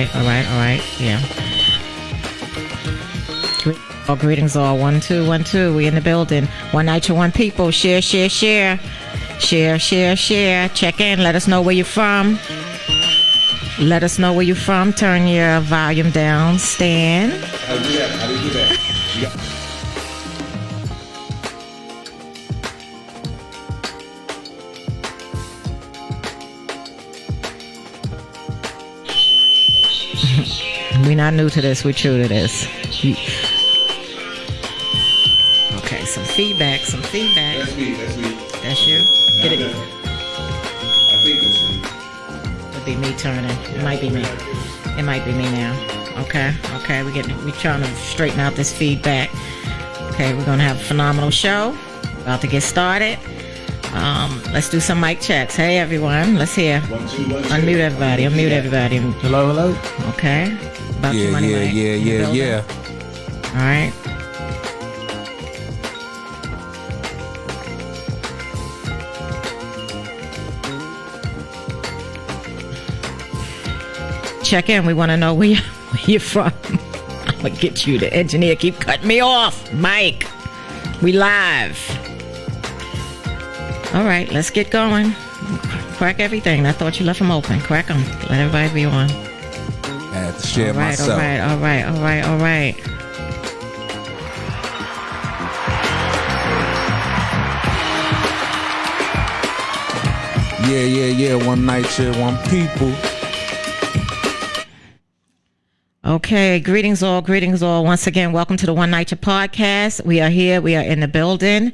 right. Yeah. Greetings all. 1 2 1 2. We in the building. One night to one people. Share. Check in. Let us know where you're from. Turn your volume down. Stan. How do you do that? We're not new to this. We're true to this. Okay, some feedback. That's me. That's you? Get it? I think it's me. It'll be me turning. It might be me. It might be me now. Okay. We're trying to straighten out this feedback. Okay, we're gonna have a phenomenal show. About to get started. Let's do some mic checks. Hey everyone, let's hear. 1 2 1 2. Unmute everybody. Hello. Okay. About your money, Mike. Yeah. All right. Check in. We want to know where you're from. I'm gonna get you. The engineer keep cutting me off. Mike, we live. All right, let's get going. Crack everything. I thought you left them open. Crack them. Let everybody be on. I had to share myself. All right. Yeah. One night, share one people. Okay, greetings all. Once again, welcome to the One Night podcast. We are here. We are in the building,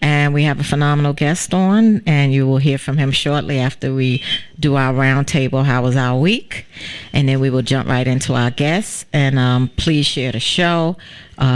and we have a phenomenal guest on, and you will hear from him shortly after we do our roundtable. How was our week? And then we will jump right into our guests. And please share the show.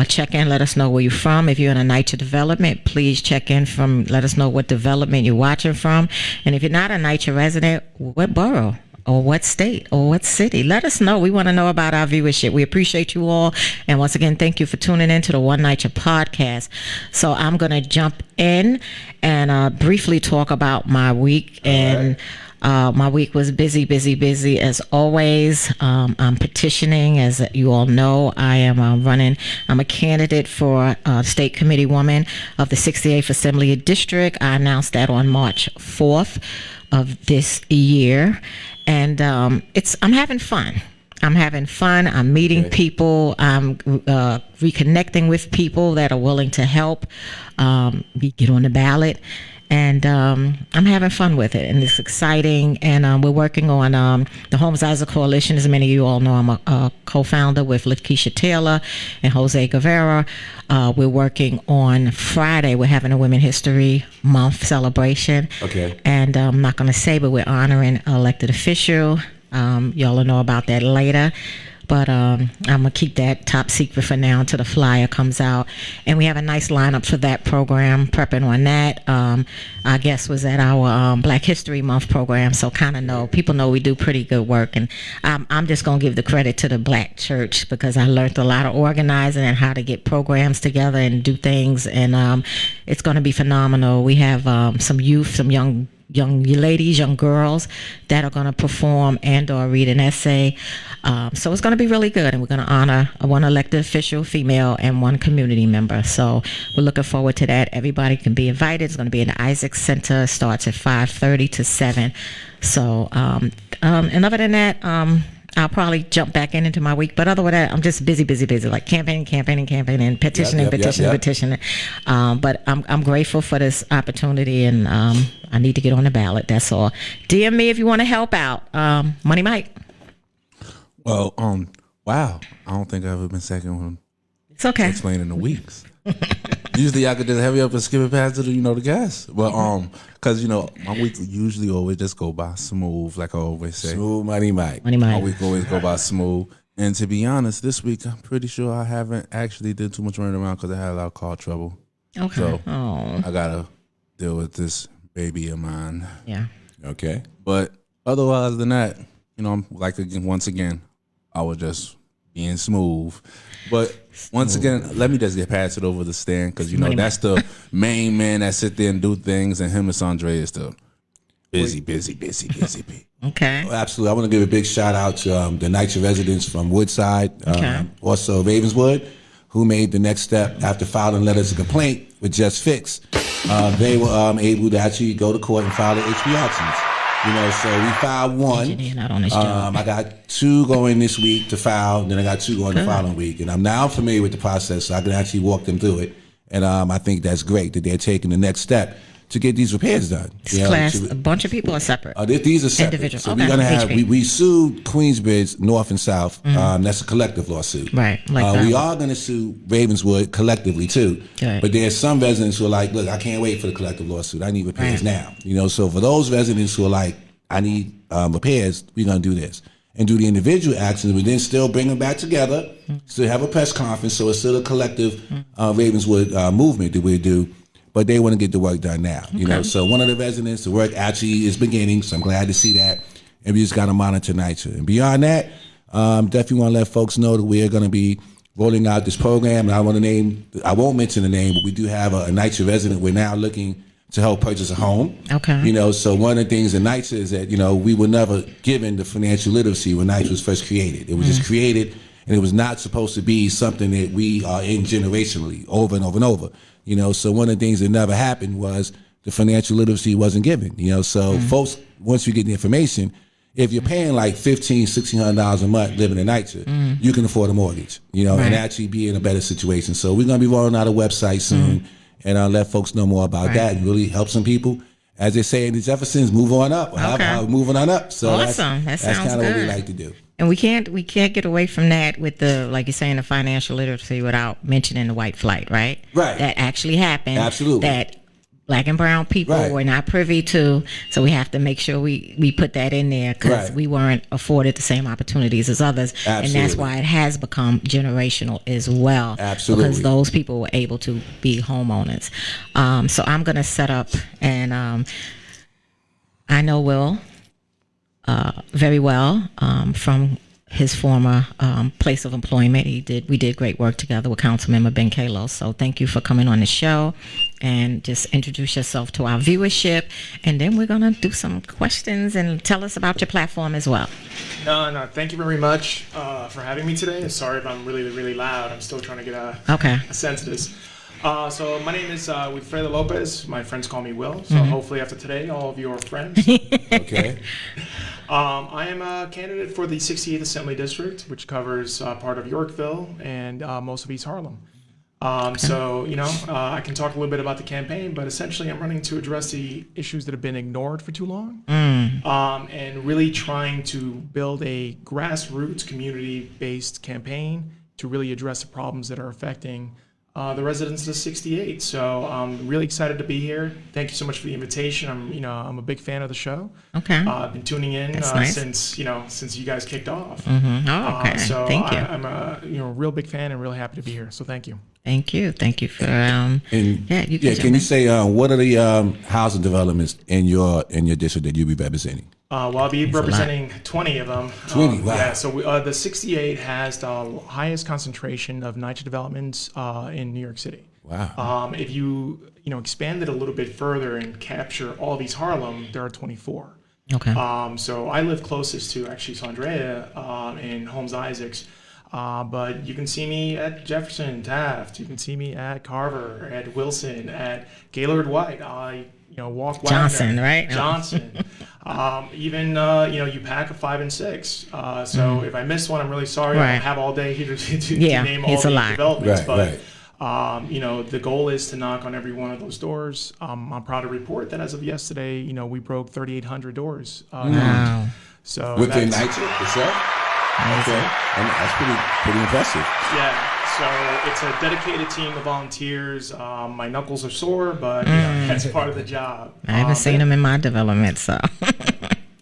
Check in. Let us know where you're from. If you're in a NYCHA development, please check in let us know what development you're watching from. And if you're not a NYCHA resident, what borough? Or what state or what city? Let us know. We want to know about our viewership. We appreciate you all. And once again, thank you for tuning in to the One Night podcast. So I'm going to jump in and briefly talk about my week. And my week was busy as always. I'm petitioning, as you all know. I am running. I'm a candidate for state committee woman of the 68th Assembly District. I announced that on March 4th of this year. And I'm having fun. I'm meeting people. I'm reconnecting with people that are willing to help me get on the ballot. And I'm having fun with it, and it's exciting. And we're working on the Homesizer Coalition. As many of you all know, I'm a co-founder with Lakeisha Taylor and Jose Guevara. We're working on Friday. We're having a Women History Month celebration. Okay. And I'm not going to say, but we're honoring an elected official. Y'all will know about that later. But I'm going to keep that top secret for now until the flyer comes out. And we have a nice lineup for that program, prepping on that. Our guest was at our Black History Month program, so people know we do pretty good work. And I'm just going to give the credit to the Black church, because I learned a lot of organizing and how to get programs together and do things. And it's going to be phenomenal. We have some youth, some young ladies, young girls that are going to perform and or read an essay. So it's going to be really good. And we're going to honor one elected official, female, and one community member. So we're looking forward to that. Everybody can be invited. It's going to be in the Isaac Center. It starts at 5:30 to 7. So, and other than that, I'll probably jump back into my week. But other than that, I'm just busy, like campaigning, petitioning. But I'm grateful for this opportunity, and I need to get on the ballot. That's all. DM me if you want to help out. Money Mike. Well, wow. I don't think I've ever been second when It's okay. explaining the weeks. Usually I could just heavy up and skip it past to the guys. But because my week usually always just go by smooth, like I always say. Smooth Money Mike. My week always go by smooth. And to be honest, this week I'm pretty sure I haven't actually did too much running around because I had a lot of car trouble. Okay. So I gotta deal with this baby of mine. Yeah. Okay. But otherwise than that, I'm once again, I was just being smooth. But once again, let me just get past it over the stand, because that's the main man that sit there and do things, and him and Saundrea is the busy. Okay. Absolutely. I want to give a big shout out to the NYCHA residents from Woodside, Okay. also Ravenswood, who made the next step after filing letters of complaint with Just Fix. They were able to actually go to court and file the HB actions. So we filed one. Engineer not on his job. I got 2 going this week to file, then I got 2 going the following week. And I'm now familiar with the process, so I can actually walk them through it. And I think that's great that they're taking the next step to get these repairs done. This class, a bunch of people are separate. These are separate. Individual. So Okay. we're gonna have HP. we sued Queensbridge North and South. That's a collective lawsuit. Right, like that we one. are gonna sue Ravenswood collectively too. Right. But there's some residents who are like, look, I can't wait for the collective lawsuit. I need repairs now. So for those residents who are like, I need repairs, we're gonna do this. And do the individual actions, but then still bring them back together, still have a press conference, so it's still a collective Ravenswood movement that we do. But they want to get the work done now, So one of the residents, the work actually is beginning, so I'm glad to see that. And we just got to monitor NYCHA. And beyond that, definitely want to let folks know that we are going to be rolling out this program. And I won't mention the name, but we do have a NYCHA resident. We're now looking to help purchase a home. Okay. So one of the things in NYCHA is that, we were never given the financial literacy when NYCHA was first created. It was just created, and it was not supposed to be something that we are in generationally over and over and over. So one of the things that never happened was the financial literacy wasn't given. So folks, once you get the information, if you're paying like $1,500, $1,600 a month living in NYCHA, you can afford a mortgage, and actually be in a better situation. So we're going to be rolling out a website soon, and let folks know more about that and really help some people. As they say in the Jeffersons, move on up. Moving on up. So awesome. That sounds kind of what we good. like to do. And we can't get away from that with the, like you're saying, the financial literacy without mentioning the white flight, right? Right. That actually happened. Absolutely. That Black and brown people were not privy to, so we have to make sure we put that in there because we weren't afforded the same opportunities as others. Absolutely. And that's why it has become generational as well. Absolutely. Because those people were able to be homeowners. So I'm going to set up, and I know Will very well from his former place of employment. We did great work together with Councilmember Ben Kalos. So thank you for coming on the show, and just introduce yourself to our viewership, and then we're gonna do some questions and tell us about your platform as well. No, thank you very much for having me today. Sorry if I'm really, really loud. I'm still trying to get a sense of this. So my name is Wilfredo López. My friends call me Will. So hopefully after today, all of you are friends. Okay. I am a candidate for the 68th Assembly District, which covers part of Yorkville and most of East Harlem. So, I can talk a little bit about the campaign, but essentially I'm running to address the issues that have been ignored for too long, and really trying to build a grassroots community-based campaign to really address the problems that are affecting the residents of 68. So I'm really excited to be here. Thank you so much for the invitation. I'm a big fan of the show. Okay. I've been tuning in nice. since you guys kicked off. Oh, okay. So Thank you. I'm a real big fan and really happy to be here. So thank you. Thank you for Can you say what are the housing developments in your district that you be representing? Well, I'll be representing 20 of them. 20, wow. Yeah, so the 68 has the highest concentration of NYCHA developments in New York City. Wow. If you expand it a little bit further and capture all of East Harlem, there are 24. Okay. So I live closest to actually Saundrea in Holmes Isaacs. But you can see me at Jefferson, Taft. You can see me at Carver, at Wilson, at Gaylord White. I walk Johnson, Wagner, right? Johnson. Even you pack a 5 and 6. So if I missed one, I'm really sorry. I don't have all day here to name all the developments. The goal is to knock on every one of those doors. I'm proud to report that as of yesterday, we broke 3,800 doors. Wow. So within NYCHA itself? Okay, and that's pretty impressive. Yeah, so it's a dedicated team of volunteers. My knuckles are sore, but that's part of the job. I haven't seen them in my development, so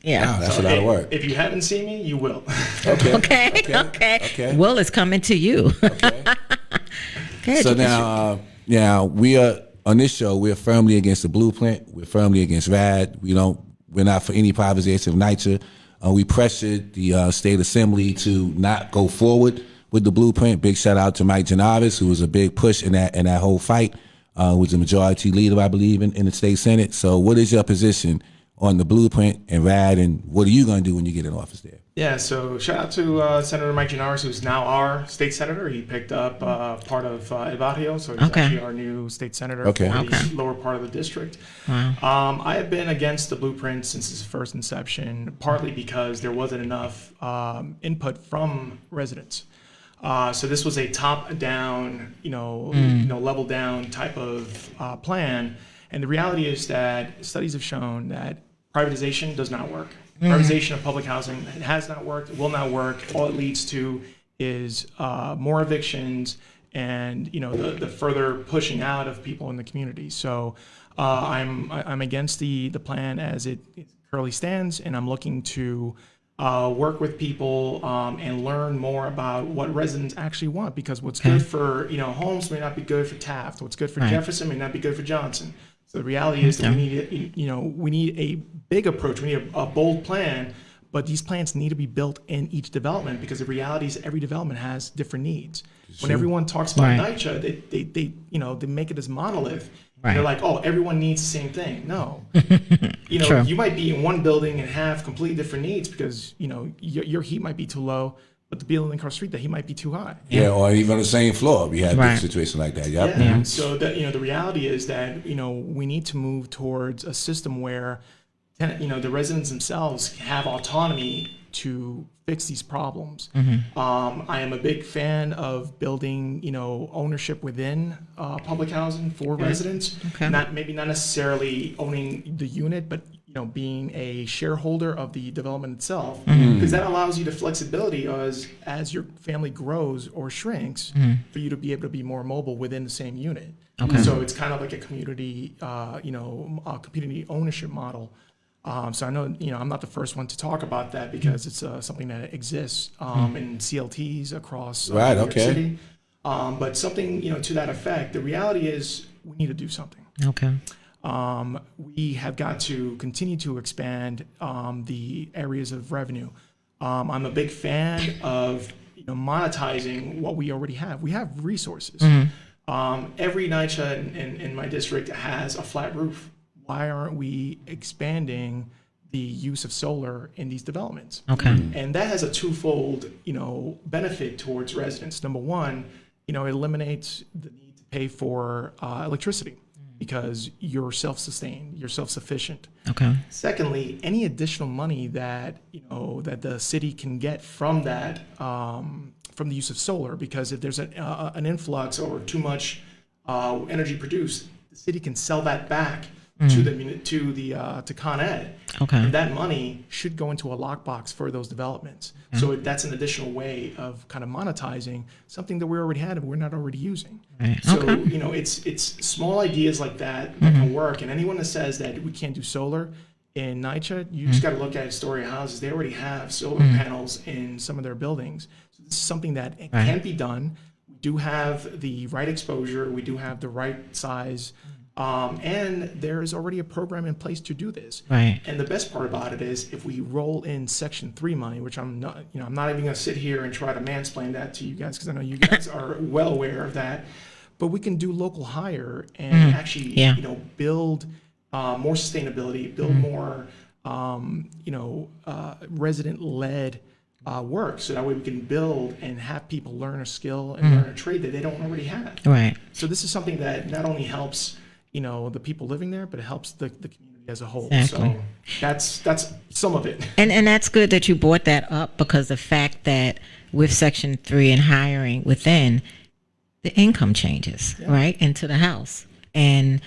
yeah. Wow, that's a lot of work. If you haven't seen me, you will. Okay. Will is coming to you. Okay. So now we are on this show. We're firmly against the blueprint. We're firmly against RAD. We're not for any privatization of NYCHA. We pressured the state assembly to not go forward with the blueprint. Big shout out to Mike Janavis, who was a big push in that whole fight. Was the majority leader, I believe, in the state senate. So, what is your position on the blueprint and rad, and what are you going to do when you get in office there? Yeah, so shout out to Senator Mike Gianaris, who's now our state senator. He picked up part of El Barrio, so he's actually our new state senator for the lower part of the district. Wow. I have been against the blueprint since its first inception, partly because there wasn't enough input from residents. So this was a top-down, level down type of plan. And the reality is that studies have shown that privatization does not work. Privatization of public housing has not worked, will not work. All it leads to is more evictions and the further pushing out of people in the community. So I'm against the plan as it currently stands, and I'm looking to work with people and learn more about what residents actually want, because what's good for Holmes may not be good for Taft. What's good for Jefferson may not be good for Johnson. So the reality is that we need a big approach. We need a bold plan, but these plans need to be built in each development, because the reality is every development has different needs. When everyone talks about NYCHA, they make it as monolith. They're like, oh, everyone needs the same thing. No, you might be in one building and have completely different needs, because your heat might be too low, but the building across the street, that he might be too high. Yeah, or even on the same floor. We had a situation like that. Yep. Yeah. So that the reality is that we need to move towards a system where the residents themselves have autonomy to fix these problems. I am a big fan of building ownership within public housing for residents. Not necessarily owning the unit, but being a shareholder of the development itself, because that allows you the flexibility as your family grows or shrinks, for you to be able to be more mobile within the same unit. So it's kind of like a community, community ownership model. So I know, I'm not the first one to talk about that, because it's something that exists in CLTs across New York City. But something, to that effect. The reality is we need to do something. We have got to continue to expand the areas of revenue. I'm a big fan of monetizing what we already have. We have resources. Every NYCHA in my district has a flat roof. Why aren't we expanding the use of solar in these developments? And that has a twofold, benefit towards residents. Number one, it eliminates the need to pay for electricity, because you're self-sustained, you're self-sufficient. Secondly, any additional money that that the city can get from that, from the use of solar, because if there's an influx or too much energy produced, the city can sell that back to Con Ed. And that money should go into a lockbox for those developments. So that's an additional way of kind of monetizing something that we already had and we're not already using. So it's small ideas like that can work. And anyone that says that we can't do solar in NYCHA, you just got to look at Astoria houses. They already have solar panels in some of their buildings. So this is something that can be done. We do have the right exposure. We do have the right size. And there is already a program in place to do this. And the best part about it is, if we roll in Section 3 money, which I'm not even going to sit here and try to mansplain that to you guys, because I know you guys are well aware of that. But we can do local hire and actually, build more sustainability, build more, resident-led work, so that way we can build and have people learn a skill and learn a trade that they don't already have. So this is something that not only helps the people living there, but it helps the community as a whole. So that's some of it. And that's good that you brought that up, because the fact that with Section 3 and hiring within, the income changes into the house, and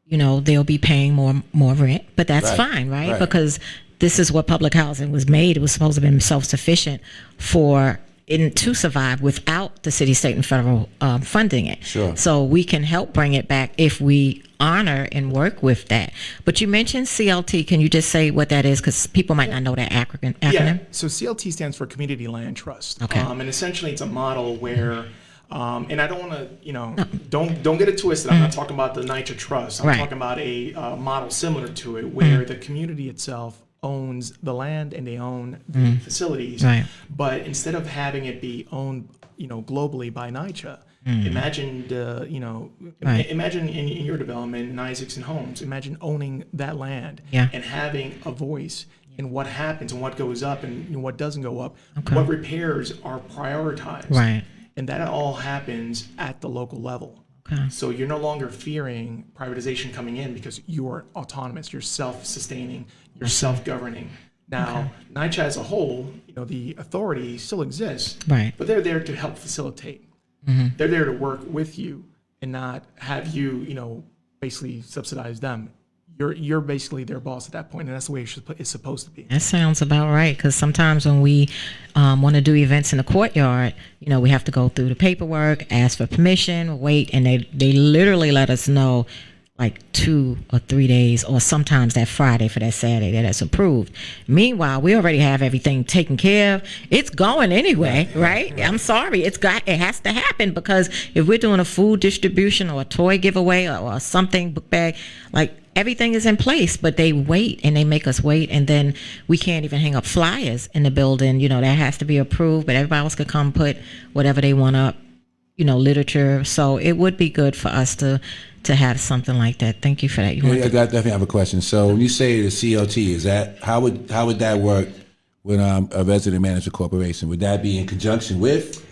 they'll be paying more rent, but that's fine, right? Because this is what public housing was made. It was supposed to be self-sufficient to survive without the city, state, and federal funding it. So we can help bring it back if we honor and work with that. But you mentioned CLT. Can you just say what that is? Because people might not know that acronym. So CLT stands for Community Land Trust. And essentially it's a model where, and I don't want to, don't get it twisted. I'm not talking about the NYCHA Trust. I'm talking about a model similar to it, where the community itself owns the land and they own the facilities. But instead of having it be owned, globally by NYCHA, Imagine imagine in your development in Isaacs and Homes, imagine owning that land and having a voice in what happens and what goes up and what doesn't go up, what repairs are prioritized. Right. And that all happens at the local level. Okay. So you're no longer fearing privatization coming in because you're autonomous, you're self-sustaining, you're self-governing. Now, NYCHA as a whole, the authority still exists, Right. but they're there to help facilitate. They're there to work with you and not have you, basically subsidize them. You're basically their boss at that point, and that's the way it's supposed to be. That sounds about right, because sometimes when we want to do events in the courtyard, we have to go through the paperwork, ask for permission, wait, and they literally let us know like 2 or 3 days, or sometimes that Friday for that Saturday that it's approved. Meanwhile, we already have everything taken care of. It's going anyway, right? I'm sorry, it has to happen, because if we're doing a food distribution or a toy giveaway or something, book bag, like everything is in place, but they wait and they make us wait, and then we can't even hang up flyers in the building. That has to be approved, but everybody else could come put whatever they want up, literature. So it would be good for us to have something like that. Thank you for that. I definitely have a question. So when you say the COT, is that how would that work with a resident manager corporation? Would that be in conjunction with,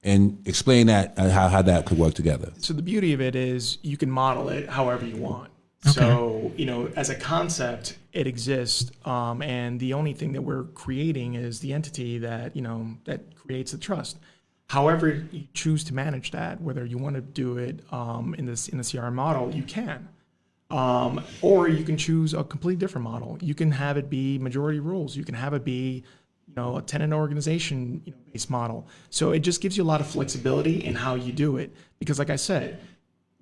and explain that how that could work together? So the beauty of it is you can model it however you want. Okay. So, as a concept, it exists, and the only thing that we're creating is the entity that, that creates the trust. However you choose to manage that, whether you want to do it in the CRM model, you can. Or you can choose a completely different model. You can have it be majority rules. You can have it be, a tenant organization based model. So it just gives you a lot of flexibility in how you do it. Because like I said,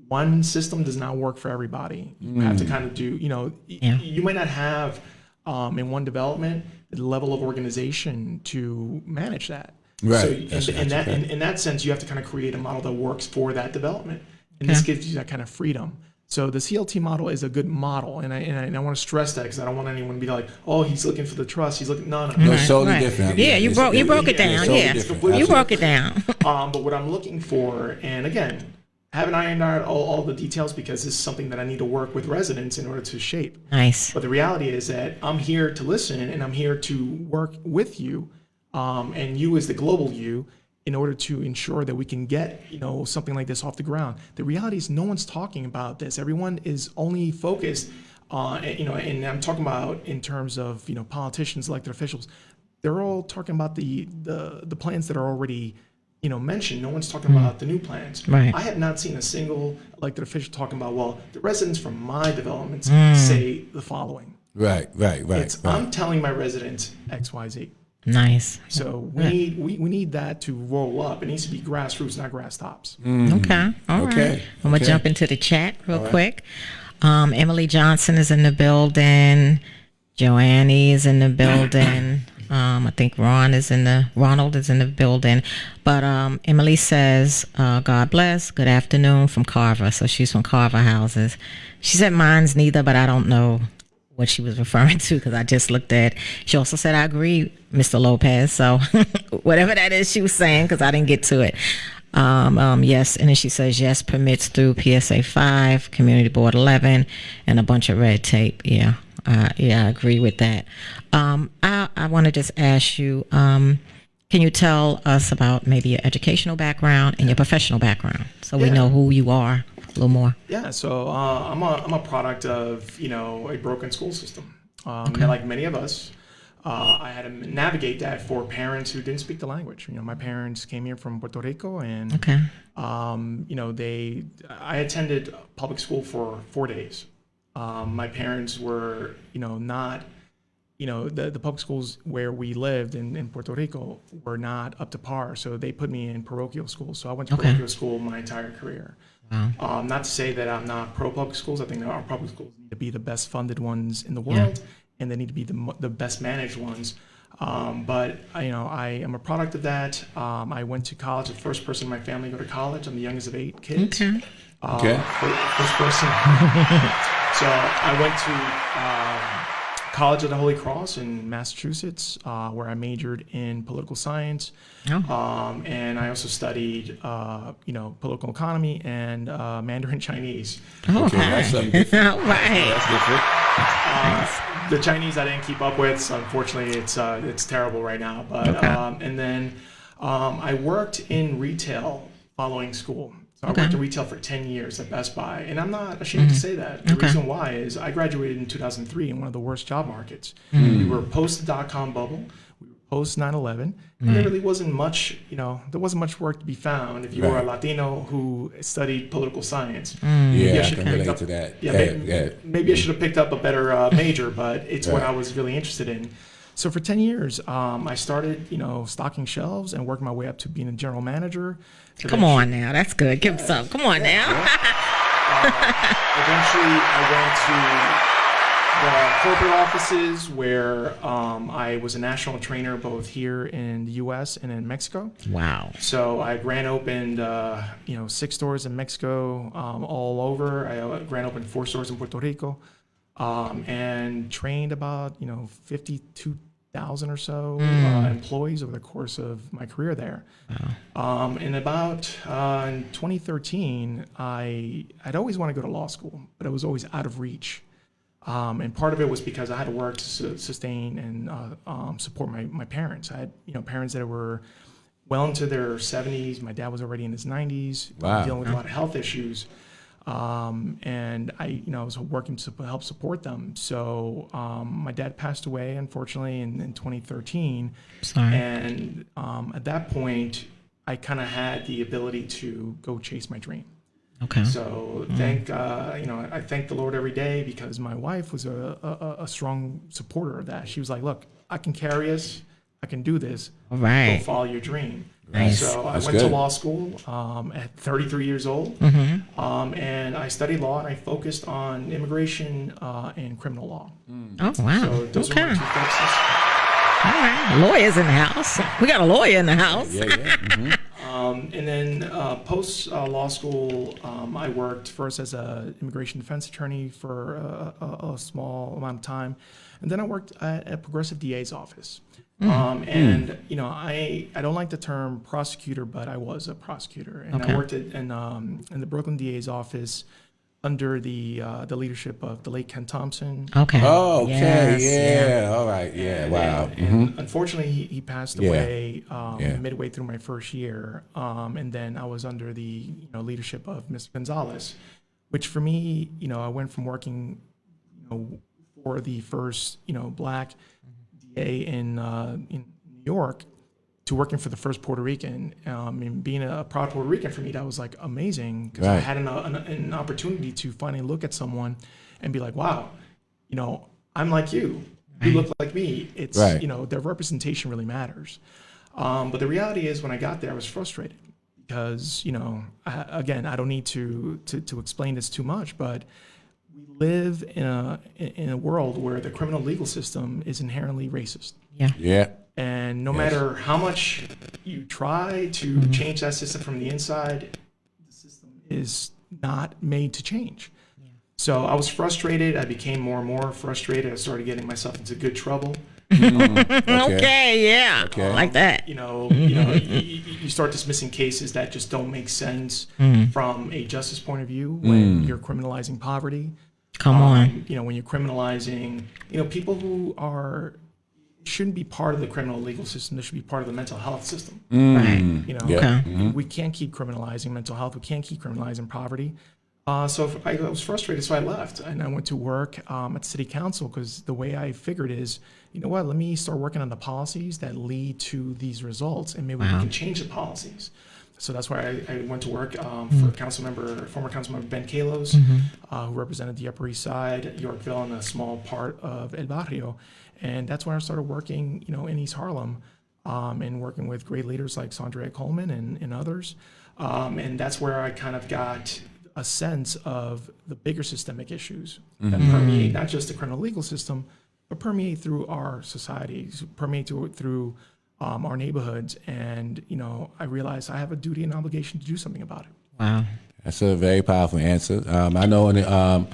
one system does not work for everybody. You have to kind of do, you might not have in one development the level of organization to manage that. Right. So in that sense, you have to kind of create a model that works for that development. And this gives you that kind of freedom. So the CLT model is a good model, and I want to stress that, because I don't want anyone to be like, oh, he's looking for the trust. He's looking, no. It's totally different. Yeah, you broke it down. You broke it down. But what I'm looking for, and again, haven't ironed out all the details, because this is something that I need to work with residents in order to shape. Nice. But the reality is that I'm here to listen, and I'm here to work with you, and you as the global you, in order to ensure that we can get, something like this off the ground. The reality is no one's talking about this. Everyone is only focused on, and I'm talking about in terms of, politicians, elected officials. They're all talking about the plans that are already, mentioned. No one's talking about the new plans. Right. I have not seen a single elected official talking about, well, the residents from my developments say the following. Right. I'm telling my residents X, Y, Z. Nice. So we need that to roll up. It needs to be grassroots, not grass tops. Okay. All right. I'm going to jump into the chat real quick. Emily Johnson is in the building. Joanne is in the building. I think Ronald is in the building. But Emily says, God bless. Good afternoon from Carver. So she's from Carver Houses. She said mine's neither, but I don't know what she was referring to, because I just looked at. She also said, I agree, Mr. Lopez. So whatever that is she was saying, because I didn't get to it. Yes. And then she says, yes, permits through PSA 5, Community Board 11, and a bunch of red tape. Yeah. I agree with that. I want to just ask you, can you tell us about maybe your educational background and your professional background, so we know who you are a little more? Yeah, so I'm a product of a broken school system. And like many of us, I had to navigate that for parents who didn't speak the language. My parents came here from Puerto Rico, and I attended public school for 4 days. My parents were not. The public schools where we lived in Puerto Rico were not up to par, so they put me in parochial schools. So I went to parochial school my entire career. Wow. Not to say that I'm not pro public schools. I think that our public schools need to be the best funded ones in the world, and they need to be the best managed ones. But I am a product of that. I went to college, the first person in my family to go to college. I'm the youngest of 8 kids. First person. So I went to College of the Holy Cross in Massachusetts, where I majored in political science. And I also studied, political economy and Mandarin Chinese. Okay. That's something different. All right. That's different. The Chinese I didn't keep up with, so unfortunately it's terrible right now. But and then I worked in retail following school. So I worked in retail for 10 years at Best Buy, and I'm not ashamed to say that. The reason why is I graduated in 2003 in one of the worst job markets. We were post the dot-com bubble, we were post 9/11, and there really wasn't much, there wasn't much work to be found if you were a Latino who studied political science. Yeah, I can relate to that. Maybe I should have picked up a better major, but it's what I was really interested in. So for 10 years, I started, stocking shelves and worked my way up to being a general manager. Come on now, that's good. Give us some. Come on now. Eventually, I went to the corporate offices where I was a national trainer both here in the U.S. and in Mexico. Wow. So I grand opened, 6 stores in Mexico, all over. I grand opened 4 stores in Puerto Rico. And trained about 52,000 or so employees over the course of my career there. Wow. And about in 2013, I'd always wanted to go to law school, but it was always out of reach. And part of it was because I had to work to sustain and support my parents. I had parents that were well into their 70s. My dad was already in his 90s, dealing with a lot of health issues. And I was working to help support them. So my dad passed away, unfortunately, in 2013. Sorry. And at that point, I kind of had the ability to go chase my dream. Okay. So I thank the Lord every day because my wife was a strong supporter of that. She was like, "Look, I can carry us. I can do this. All right. Go follow your dream." Nice. So I That's went to good. law school at 33 years old, and I studied law and I focused on immigration and criminal law. Oh, wow. So those are my two focuses. All right. Lawyers in the house. We got a lawyer in the house. Yeah. And then post law school, I worked first as an immigration defense attorney for a small amount of time, and then I worked at a progressive DA's office. And I don't like the term prosecutor, but I was a prosecutor, and I worked in the Brooklyn DA's office under the leadership of the late Ken Thompson. Okay. Oh, okay. Yes, Yeah. All right. Yeah. Wow. And unfortunately, he passed away midway through my first year, and then I was under the leadership of Mr. Gonzalez, which for me, I went from working, for the first black DA in New York to working for the first Puerto Rican. And being a proud Puerto Rican for me, that was like amazing because I had an opportunity to finally look at someone and be like, wow, I'm like you. You look like me. It's, their representation really matters. But the reality is when I got there, I was frustrated because, I don't need to explain this too much, but we live in a world where the criminal legal system is inherently racist. Yeah. And no matter how much you try to change that system from the inside, the system is not made to change. So I was frustrated. I became more and more frustrated. I started getting myself into good trouble. Okay, like that. You start dismissing cases that just don't make sense from a justice point of view when you're criminalizing poverty. Come on. When you're criminalizing, people who shouldn't be part of the criminal legal system. They should be part of the mental health system. Okay. We can't keep criminalizing mental health. We can't keep criminalizing poverty. So I was frustrated, so I left and I went to work at city council because the way I figured is, let me start working on the policies that lead to these results and maybe we can change the policies. So that's why I went to work for former Councilmember Ben Kalos, who represented the Upper East Side, Yorkville, and a small part of El Barrio. And that's when I started working, in East Harlem and working with great leaders like Saundrea Coleman and others. And that's where I kind of got a sense of the bigger systemic issues that permeate not just the criminal legal system, but permeate through our societies, permeate through our neighborhoods. And, I realized I have a duty and obligation to do something about it. Wow. That's a very powerful answer. I know on the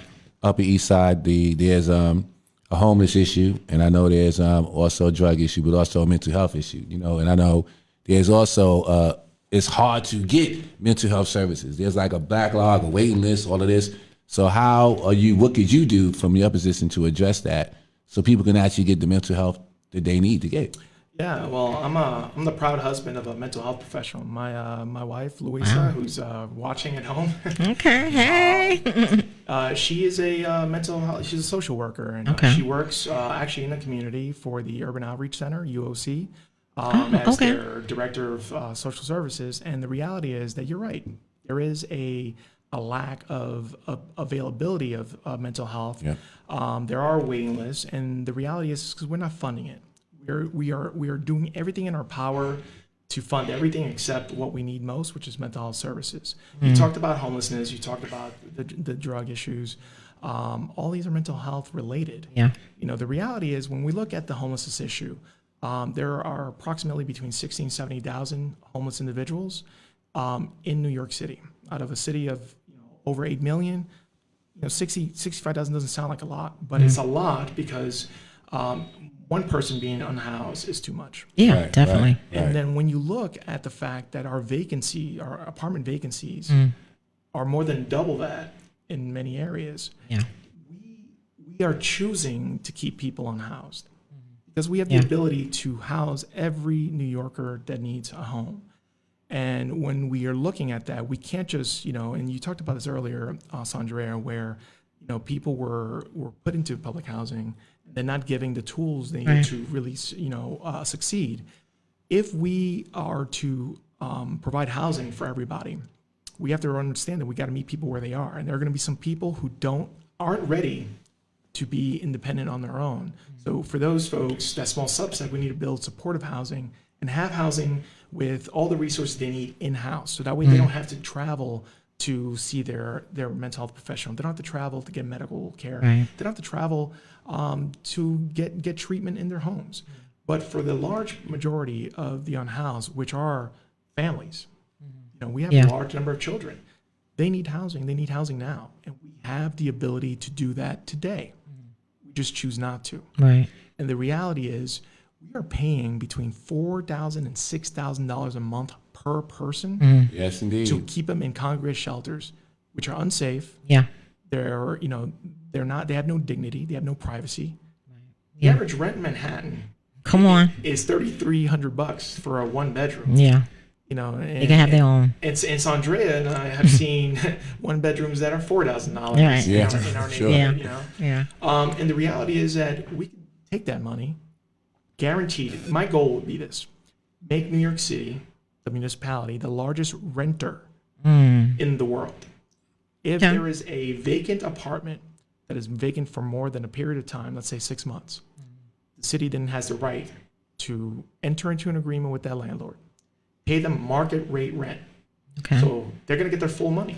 Upper East Side, there's a a homeless issue, and I know there's also a drug issue, but also a mental health issue. And I know there's also it's hard to get mental health services. There's like a backlog, a waiting list, all of this. So what could you do from your position to address that so people can actually get the mental health that they need to get? Yeah, well, I'm the proud husband of a mental health professional. My wife, Louisa, who's watching at home. Okay, hey. She is a mental health. She's a social worker, and she works actually in the community for the Urban Outreach Center (UOC) as their director of social services. And the reality is that you're right. There is a lack of availability of mental health. Yeah. There are waiting lists, and the reality is because we're not funding it. We are doing everything in our power to fund everything except what we need most, which is mental health services. You talked about homelessness. You talked about the drug issues. All these are mental health related. Yeah. The reality is when we look at the homelessness issue, there are approximately between 60 and 70,000 homeless individuals in New York City. Out of a city of over 8 million, 65,000 doesn't sound like a lot, but it's a lot because one person being unhoused is too much. Yeah, definitely. And then when you look at the fact that our apartment vacancies are more than double that in many areas, we are choosing to keep people unhoused because we have the ability to house every New Yorker that needs a home. And when we are looking at that, we can't just, and you talked about this earlier, Saundrea, where, people were put into public housing. They're not giving the tools they need to really, succeed. If we are to provide housing for everybody, we have to understand that we got to meet people where they are. And there are going to be some people who aren't ready to be independent on their own. So for those folks, that small subset, we need to build supportive housing and have housing with all the resources they need in-house. So that way they don't have to travel to see their mental health professional. They don't have to travel to get medical care. They don't have to travel to get treatment in their homes. But for the large majority of the unhoused, which are families, we have a large number of children. They need housing. They need housing now. And we have the ability to do that today. We just choose not to. Right. And the reality is we are paying between $4,000 and $6,000 a month per person. Yes, indeed. To keep them in congregate shelters, which are unsafe. Yeah. They're not, they have no dignity. They have no privacy. The Yeah. average rent in Manhattan Come on. is $3,300 for a one bedroom. Yeah. And, They can have their own. And Saundrea and I have seen one bedrooms that are $4,000 Right. in our Sure. neighborhood. Yeah. And the reality is that we can take that money, guaranteed. My goal would be this: make New York City, the municipality, the largest renter in the world. If there is a vacant apartment that is vacant for more than a period of time, let's say 6 months, the city then has the right to enter into an agreement with that landlord, pay them market rate rent. Okay. So they're going to get their full money.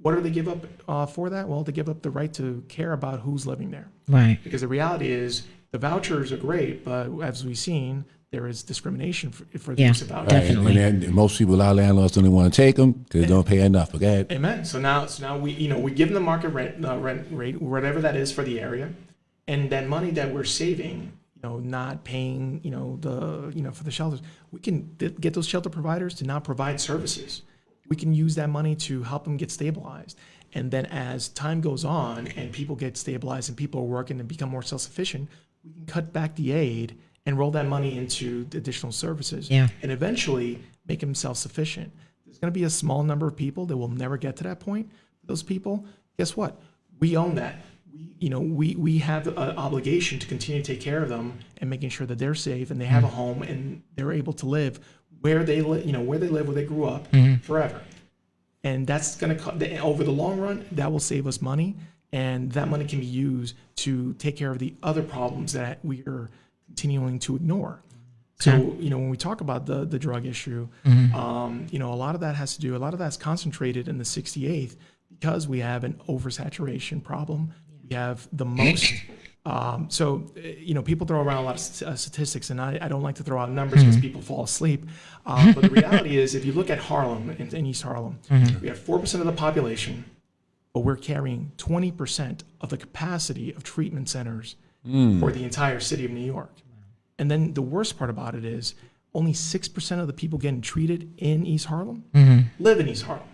What do they give up for that? Well, they give up the right to care about who's living there. Right. Because the reality is the vouchers are great, but as we've seen, there is discrimination for the use of vouchers. Definitely. And most people, our landlords don't even want to take them because they don't pay enough. But go ahead. Amen. So now we give them the market rent rate, whatever that is for the area, and that money that we're saving, not paying, for the shelters, we can get those shelter providers to now provide services. We can use that money to help them get stabilized. And then as time goes on and people get stabilized and people are working and become more self-sufficient, we can cut back the aid and roll that money into the additional services. Yeah. And eventually make them self-sufficient. There's going to be a small number of people that will never get to that point. Those people, guess what? We own that. We have an obligation to continue to take care of them and making sure that they're safe and they have a home and they're able to live where they live, where they grew up forever. And that's going to, over the long run, that will save us money. And that money can be used to take care of the other problems that we are continuing to ignore. So, when we talk about the drug issue, a lot of that's concentrated in the 68th because we have an oversaturation problem. We have the most, people throw around a lot of statistics, and I don't like to throw out numbers because people fall asleep. But the reality is, if you look at Harlem, in East Harlem, we have 4% of the population, but we're carrying 20% of the capacity of treatment centers for the entire city of New York. And then the worst part about it is only 6% of the people getting treated in East Harlem live in East Harlem.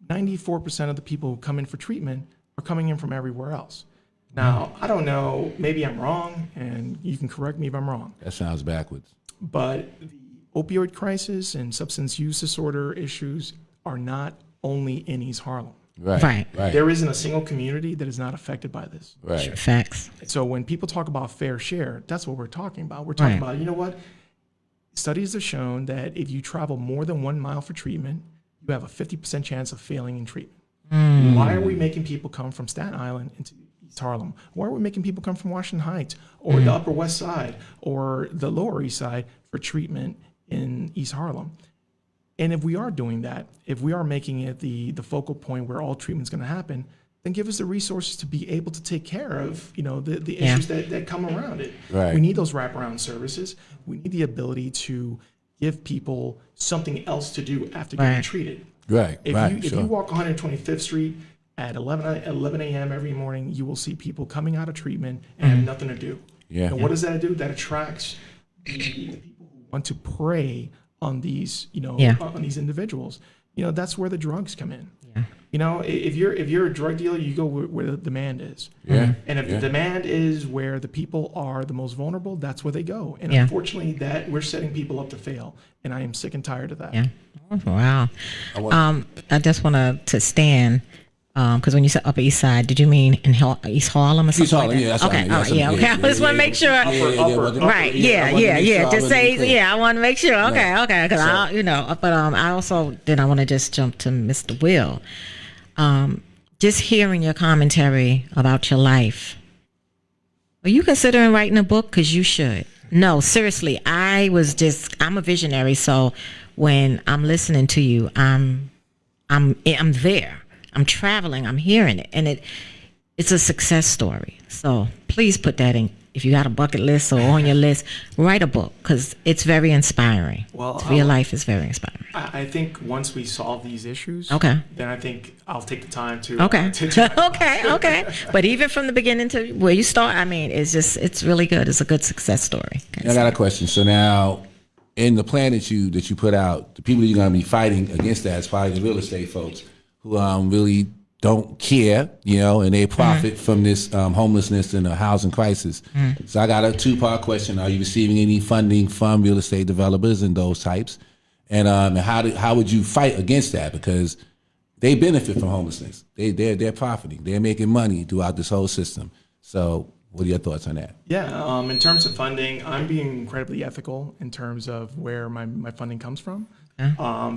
94% of the people who come in for treatment are coming in from everywhere else. Now, I don't know, maybe I'm wrong, and you can correct me if I'm wrong. That sounds backwards. But the opioid crisis and substance use disorder issues are not only in East Harlem. Right. There isn't a single community that is not affected by this. Right. Facts. So when people talk about fair share, that's what we're talking about. We're talking about, you know what? Studies have shown that if you travel more than 1 mile for treatment, you have a 50% chance of failing in treatment. Why are we making people come from Staten Island into East Harlem? Why are we making people come from Washington Heights or the Upper West Side or the Lower East Side for treatment in East Harlem? And if we are doing that, if we are making it the focal point where all treatment is going to happen, then give us the resources to be able to take care of, the issues that come around it. Right. We need those wraparound services. We need the ability to give people something else to do after getting treated. Right. If you walk 125th Street at 11 a.m. every morning, you will see people coming out of treatment and have nothing to do. Yeah. And what does that do? That attracts the people who want to prey on these, on these individuals. That's where the drugs come in. If you're a drug dealer, you go where the demand is. Yeah. And if the demand is where the people are the most vulnerable, that's where they go. And unfortunately, that we're setting people up to fail. And I am sick and tired of that. Yeah. Wow. I just want to stand. Because when you said Upper East Side, did you mean in East Harlem or something? East Harlem, like that? yeah, that's okay. right. Okay. I just want to make sure. Right. Yeah. Just say, I want to make sure. Okay. Because but I also then I want to just jump to Mr. Will. Just hearing your commentary about your life. Are you considering writing a book? Because you should. No, seriously. I'm a visionary. So when I'm listening to you, I'm there. I'm traveling, I'm hearing it, and it's a success story. So please put that in. If you got a bucket list or on your list, write a book because it's very inspiring. Well, your life is very inspiring. I think once we solve these issues, then I think I'll take the time to. Okay. But even from the beginning to where you start, it's really good. It's a good success story. I got a question. So now, in the plan that you put out, the people that you're going to be fighting against that is probably the real estate folks who really don't care, and they profit from this homelessness and the housing crisis. So I got a 2-part question. Are you receiving any funding from real estate developers and those types? And how would you fight against that? Because they benefit from homelessness. They're profiting. They're making money throughout this whole system. So what are your thoughts on that? Yeah, in terms of funding, I'm being incredibly ethical in terms of where my funding comes from.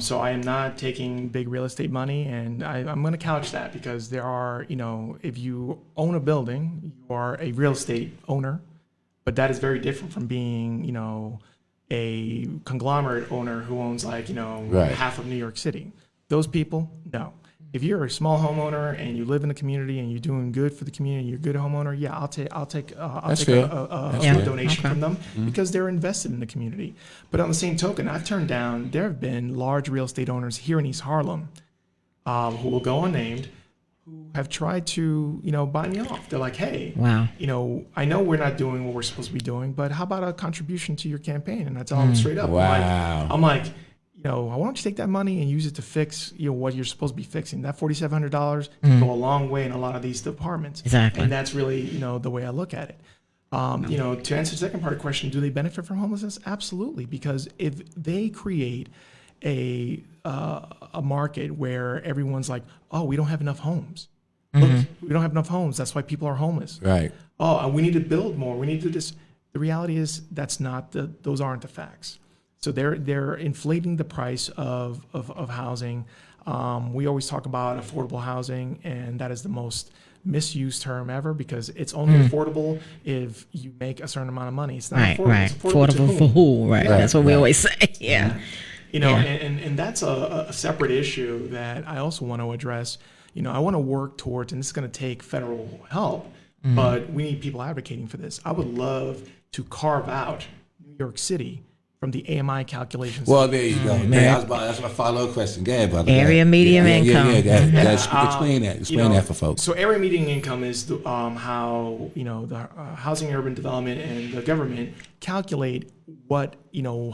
So I am not taking big real estate money, and I'm going to couch that because there are, if you own a building, you are a real estate owner, but that is very different from being, a conglomerate owner who owns half of New York City. Those people, no. If you're a small homeowner and you live in the community and you're doing good for the community, you're a good homeowner. Yeah, I'll take a donation from them because they're invested in the community. But on the same token, I've turned down. There have been large real estate owners here in East Harlem who will go unnamed, who have tried to buy me off. They're like, hey, wow, I know we're not doing what we're supposed to be doing, but how about a contribution to your campaign? And I tell them straight up. Wow. I'm like. Why don't you take that money and use it to fix, what you're supposed to be fixing? That $4,700 can go a long way in a lot of these departments. Exactly. And that's really, the way I look at it. To answer the second part of the question, do they benefit from homelessness? Absolutely, because if they create a market where everyone's like, oh, we don't have enough homes. Look, we don't have enough homes. That's why people are homeless. Right. Oh, we need to build more. We need to do this. The reality is those aren't the facts. So they're inflating the price of housing. We always talk about affordable housing, and that is the most misused term ever because it's only affordable if you make a certain amount of money. It's not affordable. Right. It's affordable for who? Right. That's what we always say. Yeah. And that's a separate issue that I also want to address. I want to work towards, and this is going to take federal help, but we need people advocating for this. I would love to carve out New York City from the AMI calculations. Well, there you go. That's my follow-up question. Go ahead, brother. Area median income. Explain that. Explain that for folks. So area median income is how the housing and urban development and the government calculate what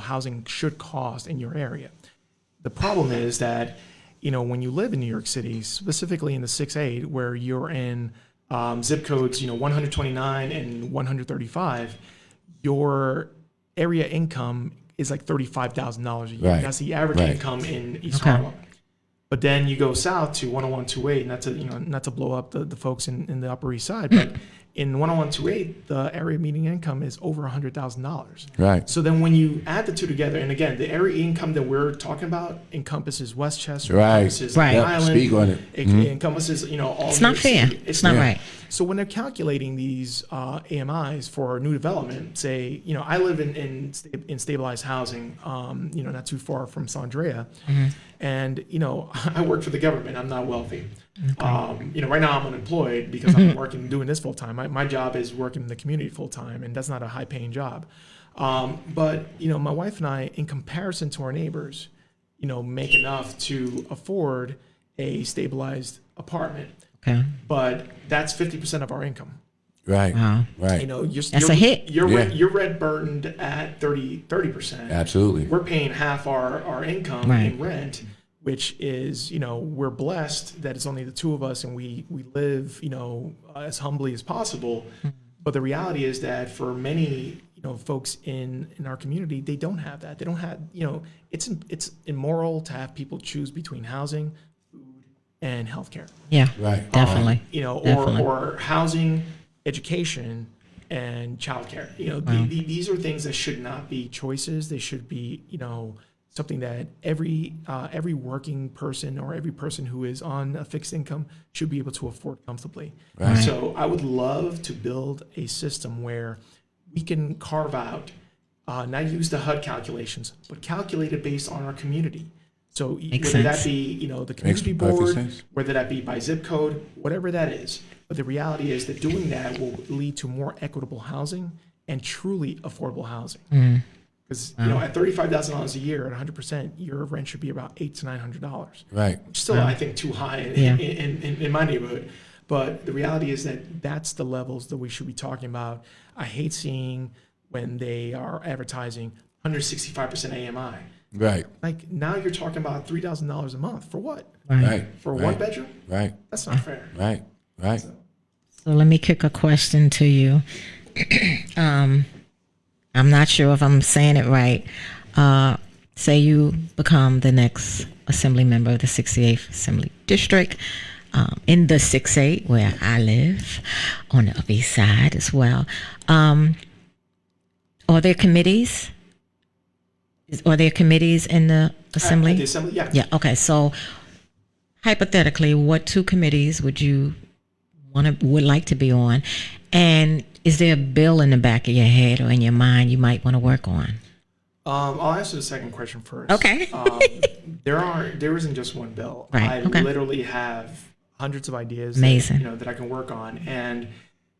housing should cost in your area. The problem is that when you live in New York City, specifically in the 6A, where you're in zip codes 129 and 135, your area income is like $35,000 a year. Right. That's the average income in East Harlem. But then you go south to 10128, not to blow up the folks in the Upper East Side, but in 10128, the area median income is over $100,000. Right. So then when you add the two together, and again, the area income that we're talking about encompasses Westchester, encompasses Right. Long Island, Speak on it. It encompasses all. It's not fair. It's not right. So when they're calculating these AMIs for new development, say, I live in stabilized housing, not too far from Saundrea, and I work for the government. I'm not wealthy. Right now I'm unemployed because I'm doing this full time. My job is working in the community full time, and that's not a high paying job. But my wife and I, in comparison to our neighbors, make enough to afford a stabilized apartment. Okay. But that's 50% of our income. Right. Wow. Right. That's a hit. You're rent burdened at 30%. Absolutely. We're paying half our income in rent, which is, we're blessed that it's only the two of us and we live, as humbly as possible. But the reality is that for many, folks in our community, they don't have that. They don't have, it's immoral to have people choose between housing, food, and healthcare. Yeah. Right. Definitely. Or housing, education, and childcare. These are things that should not be choices. They should be, something that every working person or every person who is on a fixed income should be able to afford comfortably. Right. So I would love to build a system where we can carve out, not use the HUD calculations, but calculate it based on our community. So whether that be, the community board, whether that be by zip code, whatever that is. But the reality is that doing that will lead to more equitable housing and truly affordable housing. Because at $35,000 a year at 100%, your rent should be about $800 to $900. Right. Which still, I think, too high in my neighborhood. But the reality is that that's the levels that we should be talking about. I hate seeing when they are advertising 165% AMI. Right. Like now you're talking about $3,000 a month for what? Right. For one bedroom? Right. That's not fair. Right. Right. So let me kick a question to you. I'm not sure if I'm saying it right. Say you become the next assembly member of the 68th Assembly District in the 6A where I live on the Upper East Side as well. Are there committees? Are there committees in the assembly? At the assembly, yeah. Yeah. Okay. So hypothetically, what two committees would you would like to be on? And is there a bill in the back of your head or in your mind you might want to work on? I'll answer the second question first. Okay. There isn't just one bill. Right. I literally have hundreds of ideas that I can work on. And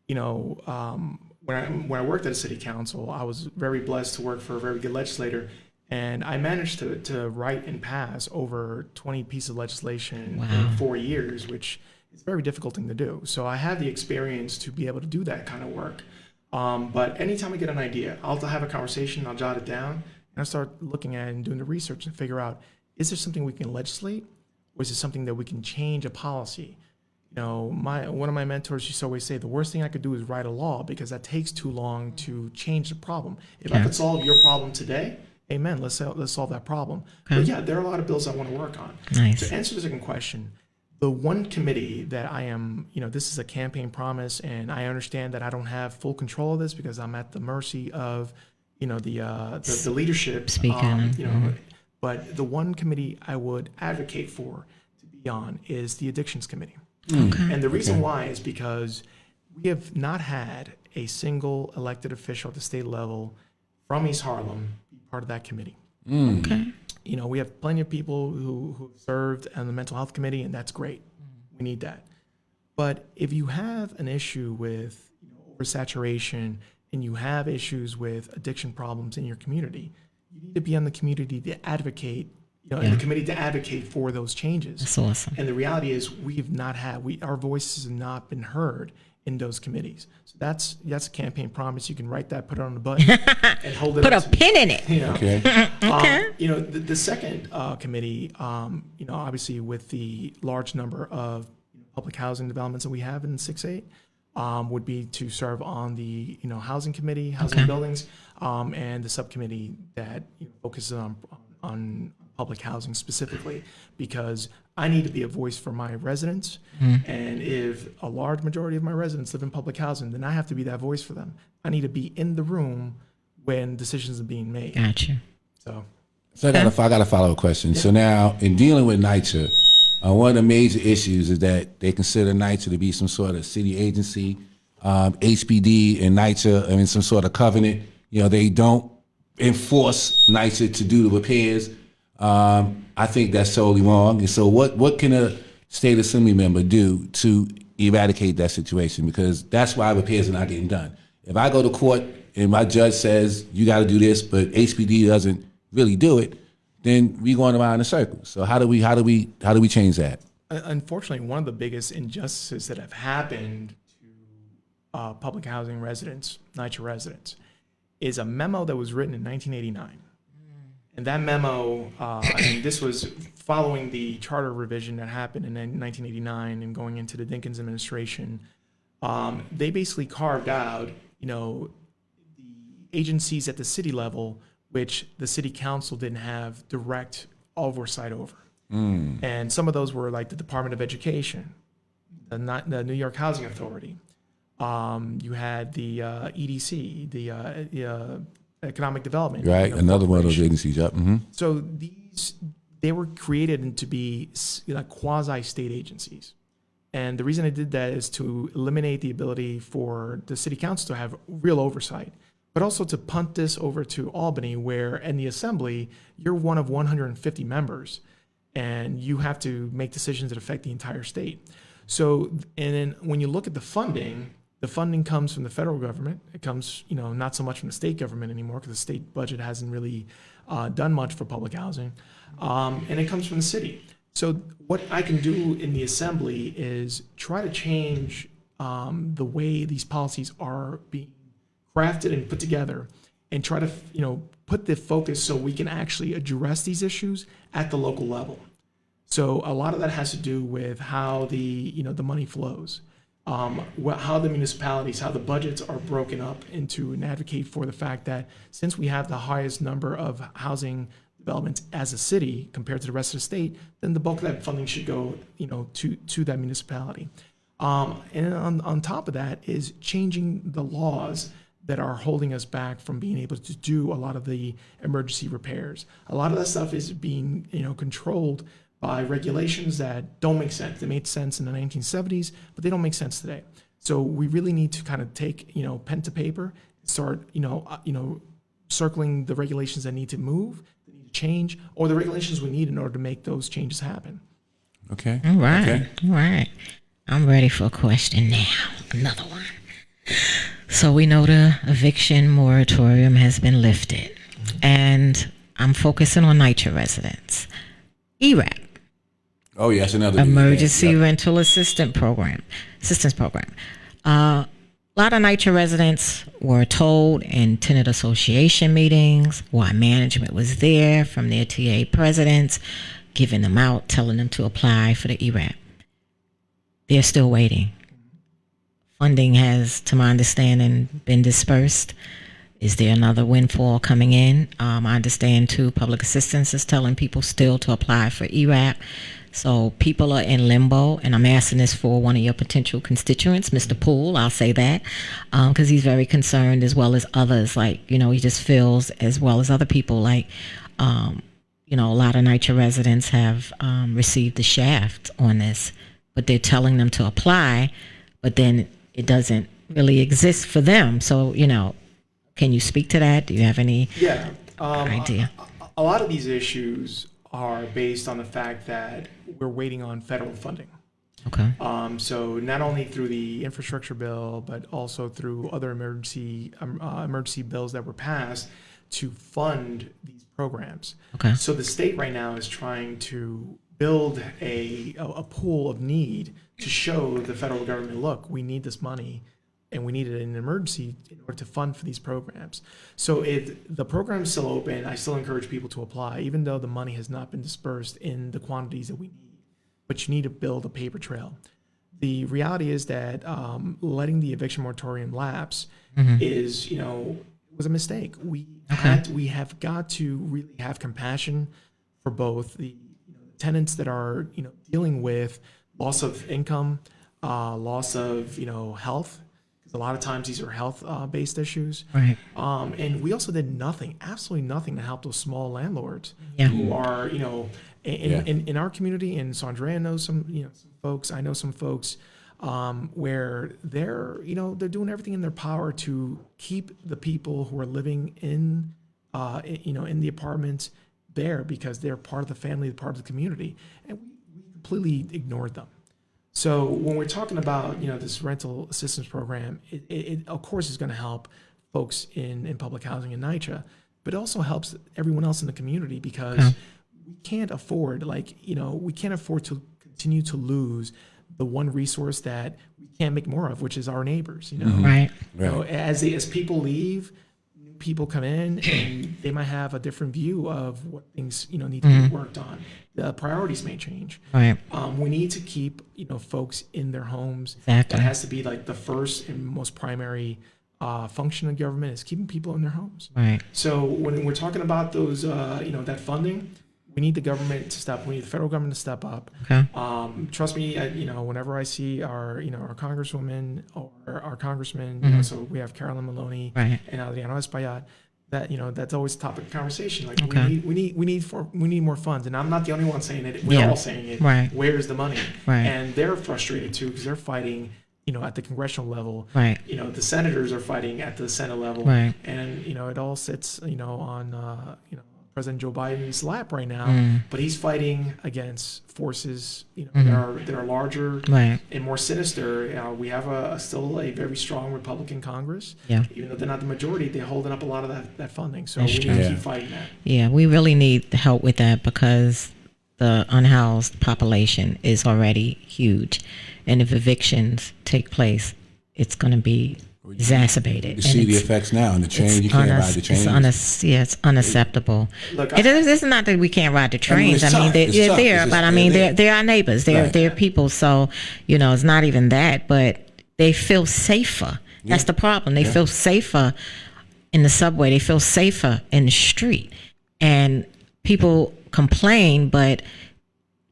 when I worked at a city council, I was very blessed to work for a very good legislator. And I managed to write and pass over 20 pieces of legislation in 4 years, which is a very difficult thing to do. So I have the experience to be able to do that kind of work. But anytime I get an idea, I'll have a conversation, I'll jot it down, and I start looking at it and doing the research and figure out, is there something we can legislate? Or is it something that we can change a policy? One of my mentors used to always say, the worst thing I could do is write a law because that takes too long to change the problem. If I could solve your problem today, amen, let's solve that problem. Okay. But yeah, there are a lot of bills I want to work on. Nice. To answer the second question, the one committee that I am, this is a campaign promise, and I understand that I don't have full control of this because I'm at the mercy of, the leadership. But the one committee I would advocate for to be on is the Addictions Committee. Okay. And the reason why is because we have not had a single elected official at the state level from East Harlem be part of that committee. Okay. We have plenty of people who served on the mental health committee, and that's great. We need that. But if you have an issue with oversaturation and you have issues with addiction problems in your community, you need to be on the community to advocate, in the committee to advocate for those changes. That's awesome. And the reality is our voices have not been heard in those committees. So that's a campaign promise. You can write that, put it on the button, and hold it Put a up pin in it. Okay. The second committee, obviously with the large number of public housing developments that we have in 6-8, would be to serve on the housing committee, housing and buildings, and the subcommittee that focuses on public housing specifically, because I need to be a voice for my residents. And if a large majority of my residents live in public housing, then I have to be that voice for them. I need to be in the room when decisions are being made. Gotcha. So I got a follow-up question. So now, in dealing with NYCHA, one of the major issues is that they consider NYCHA to be some sort of city agency. HPD and NYCHA, some sort of covenant. They don't enforce NYCHA to do the repairs. I think that's totally wrong. And so what can a state assembly member do to eradicate that situation? Because that's why repairs are not getting done. If I go to court and my judge says you got to do this, but HPD doesn't really do it, then we're going around in a circle. So how do we change that? Unfortunately, one of the biggest injustices that have happened to public housing residents, NYCHA residents, is a memo that was written in 1989. And that memo, and this was following the charter revision that happened in 1989 and going into the Dinkins administration. They basically carved out, the agencies at the city level, which the city council didn't have direct oversight over. And some of those were like the Department of Education, the New York Housing Authority. You had the EDC, the Economic Development. Right, another one of those agencies. Yep. Mm-hmm. So they were created to be quasi-state agencies. And the reason I did that is to eliminate the ability for the city council to have real oversight, but also to punt this over to Albany, where in the assembly, you're one of 150 members, and you have to make decisions that affect the entire state. So, and then when you look at the funding comes from the federal government. It comes, not so much from the state government anymore, because the state budget hasn't really done much for public housing. And it comes from the city. So what I can do in the assembly is try to change the way these policies are being crafted and put together, and try to, put the focus so we can actually address these issues at the local level. So a lot of that has to do with how the money flows, how the municipalities, how the budgets are broken up into, and advocate for the fact that since we have the highest number of housing developments as a city compared to the rest of the state, then the bulk of that funding should go, to that municipality. And on top of that is changing the laws that are holding us back from being able to do a lot of the emergency repairs. A lot of that stuff is being, controlled by regulations that don't make sense. They made sense in the 1970s, but they don't make sense today. So we really need to kind of take, pen to paper, start, circling the regulations that need to move, that need to change, or the regulations we need in order to make those changes happen. Okay. All right. Okay. All right. I'm ready for a question now. Another one. So we know the eviction moratorium has been lifted, and I'm focusing on NYCHA residents. ERAP. Oh, yes, another Emergency Yep. Rental Assistance Program. A lot of NYCHA residents were told in tenant association meetings why management was there from their TA presidents, giving them out, telling them to apply for the ERAP. They're still waiting. Funding has, to my understanding, been dispersed. Is there another windfall coming in? I understand, too, public assistance is telling people still to apply for ERAP. So people are in limbo, and I'm asking this for one of your potential constituents, Mr. Poole, I'll say that, because he's very concerned, as well as others. Like, he just feels, as well as other people, like, a lot of NYCHA residents have received the shaft on this, but they're telling them to apply, but then it doesn't really exist for them. So, can you speak to that? Do you have any idea? A lot of these issues are based on the fact that we're waiting on federal funding. Okay. So not only through the infrastructure bill, but also through other emergency bills that were passed to fund these programs. Okay. So the state right now is trying to build a pool of need to show the federal government, look, we need this money and we need it in an emergency in order to fund for these programs. So the program is still open. I still encourage people to apply, even though the money has not been dispersed in the quantities that we need. But you need to build a paper trail. The reality is that letting the eviction moratorium lapse is, was a mistake. We have got to really have compassion for both the tenants that are dealing with loss of income, loss of health, because a lot of times these are health based issues. Right. And we also did nothing, absolutely nothing, to help those small landlords Yeah. who are in our community. And Saundrea knows some some folks. I know some folks where they're doing everything in their power to keep the people who are living in in the apartments there, because they're part of the family, part of the community, and we completely ignored them. So when we're talking about this rental assistance program, it of course is going to help folks in public housing in NYCHA, but it also helps everyone else in the community, because we can't afford we can't afford to continue to lose the one resource that we can't make more of, which is our neighbors. Right. As people leave, people come in and they might have a different view of what things need to be worked on. The priorities may change. Right. We need to keep folks in their homes. Exactly. That has to be the first and most primary function of government, is keeping people in their homes. Right. So when we're talking about those that funding, we need the government to step. We need the federal government to step up. Okay. Trust me, whenever I see our our congresswoman or our congressman, so we have Carolyn Maloney Right. and Adriano Espaillat, that that's always a topic of conversation. Okay. we need more funds, and I'm not the only one saying it. We're all saying it. Right. Where's the money? Right. And they're frustrated too, because they're fighting at the congressional level. Right. The senators are fighting at the Senate level. Right. And it all sits on President Joe Biden's lap right now, but he's fighting against forces that are larger Right. and more sinister. We have still a very strong Republican Congress. Yeah. Even though they're not the majority, they're holding up a lot of that funding. So That's we need true. to keep fighting that. Yeah, we really need the help with that, because the unhoused population is already huge, and if evictions take place, it's going to be exacerbated. You see the effects now and the train. You can't ride the train. It's unacceptable. Look, It's not that we can't ride the trains. it's tough. they're It's tough. there, It's but just- they're our neighbors. They're people. So it's not even that, but they feel safer. That's the problem. They feel safer in the subway. They feel safer in the street, and people complain, but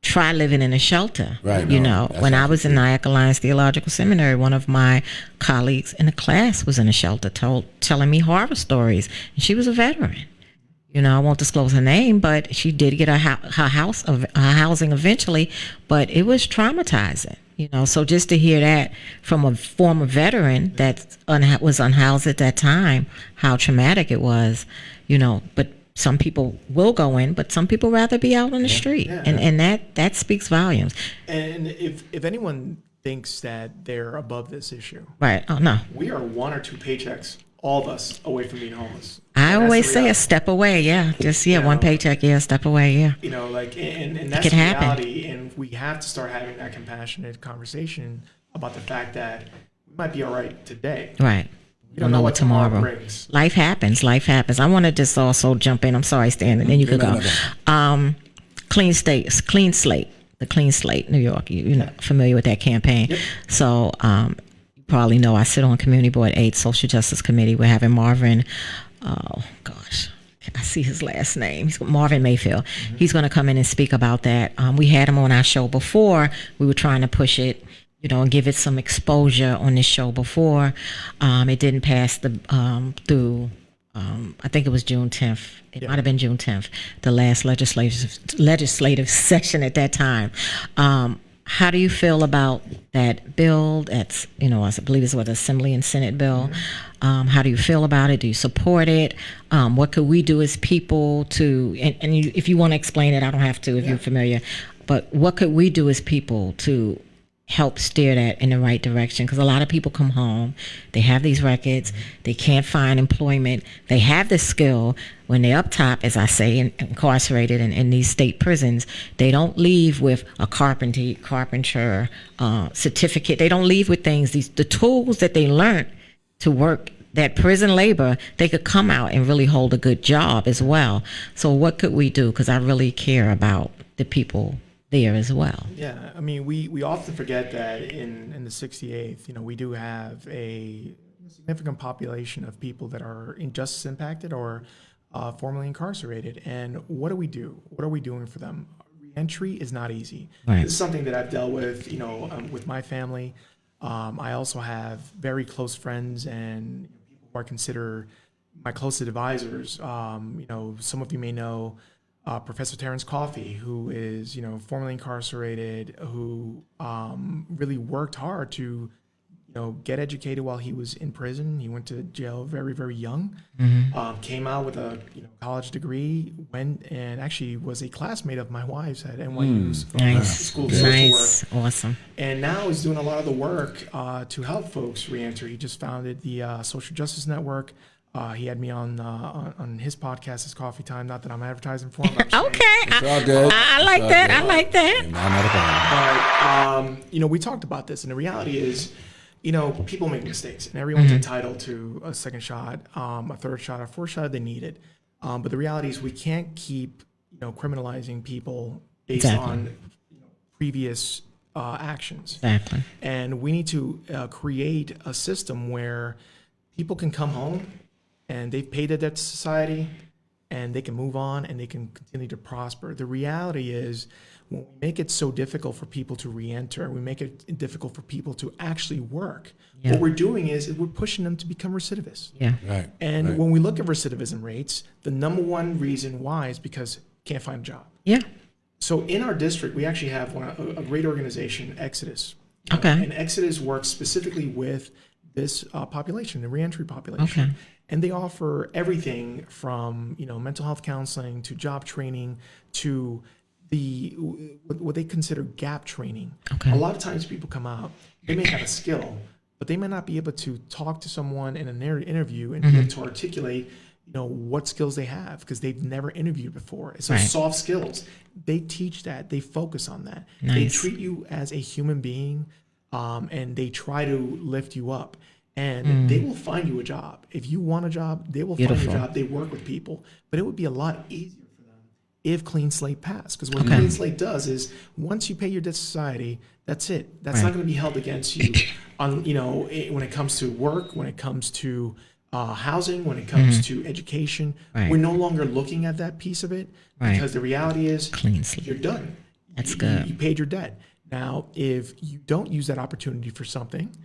try living in a shelter. Right. When I was in Nyack Alliance Theological Seminary, one of my colleagues in the class was in a shelter, telling me horror stories. And she was a veteran. I won't disclose her name, but she did get her housing eventually, but it was traumatizing. So just to hear that from a former veteran that was unhoused at that time, how traumatic it was, but some people will go in, but some people rather be out on the street. And that speaks volumes. And if anyone thinks that they're above this issue, Right. Oh, no. we are one or two paychecks, all of us, away from being homeless. I And that's always the say a reality. step away. Yeah. Just, one paycheck. Yeah. Step away. Yeah. And that's could the happen. reality. And we have to start having that compassionate conversation about the fact that we might be all right today. Right. You don't know what tomorrow brings. Life happens. I want to just also jump in. I'm sorry, Stan, and then you could go. Clean slate, the Clean Slate, New York. You're familiar with that campaign. Yep. So you probably know I sit on Community Board 8, Social Justice Committee. We're having Marvin, oh gosh, I see his last name. He's Marvin Mayfield. Mm-hmm. He's going to come in and speak about that. We had him on our show before. We were trying to push it, and give it some exposure on this show before. It didn't pass through. I think it was June 10th. It might have been June 10th, the last legislative session at that time. How do you feel about that bill? That's, I believe it's what, Assembly and Senate bill. Mm-hmm. How do you feel about it? Do you support it? What could we do as people to, and if you want to explain it, I don't have to if you're familiar, but what could we do as people to help steer that in the right direction, because a lot of people come home, they have these records, they can't find employment, they have the skill. When they're up top, as I say, incarcerated in these state prisons, they don't leave with a carpenter certificate. They don't leave with things, the tools that they learned to work that prison labor, they could come out and really hold a good job as well. So what could we do? Because I really care about the people there as well. Yeah, I mean, we often forget that in the 68th, we do have a significant population of people that are injustice impacted or formerly incarcerated. And what do we do? What are we doing for them? Reentry is not easy. Right. This is something that I've dealt with, with my family. I also have very close friends and people who I consider my closest advisors. Some of you may know Professor Terrence Coffey, who is, formerly incarcerated, who really worked hard to, get educated while he was in prison. He went to jail very, very young, came out with a college degree, went and actually was a classmate of my wife's at NYU's School of Social Work. Awesome. And now he's doing a lot of the work to help folks reenter. He just founded the Social Justice Network. He had me on his podcast, his Coffee Time. Not that I'm advertising for him. Okay, It's all good. I like that. I like that. Not a problem. But we talked about this, and the reality is, people make mistakes, and everyone's entitled to a second shot, a third shot, a fourth shot if they need it. But the reality is, we can't keep criminalizing people based on previous actions. Exactly. And we need to create a system where people can come home and they've paid their debt to society and they can move on and they can continue to prosper. The reality is, when we make it so difficult for people to reenter, we make it difficult for people to actually work. Yeah. What we're doing is we're pushing them to become recidivists. Yeah. Right. And when we look at recidivism rates, the number one reason why is because can't find a job. Yeah. So in our district, we actually have a great organization, Exodus. Okay. And Exodus works specifically with this population, the reentry population. Okay. And they offer everything from mental health counseling to job training to what they consider gap training. Okay. A lot of times people come out, they may have a skill, but they may not be able to talk to someone in an interview and be able to articulate what skills they have because they've never interviewed before. So soft skills, they teach that, they focus on that. Nice. They treat you as a human being, and they try to lift you up. And they will find you a job. If you want a job, they will find you a job. They work with people. But it would be a lot easier for them if Clean Slate passed. Because what Clean Slate does is once you pay your debt to society, that's it. That's not going to be held against you on when it comes to work, when it comes to housing, when it comes to education. We're no longer looking at that piece of it because the reality is Clean slate. you're done. That's good. You paid your debt. Now, if you don't use that opportunity for something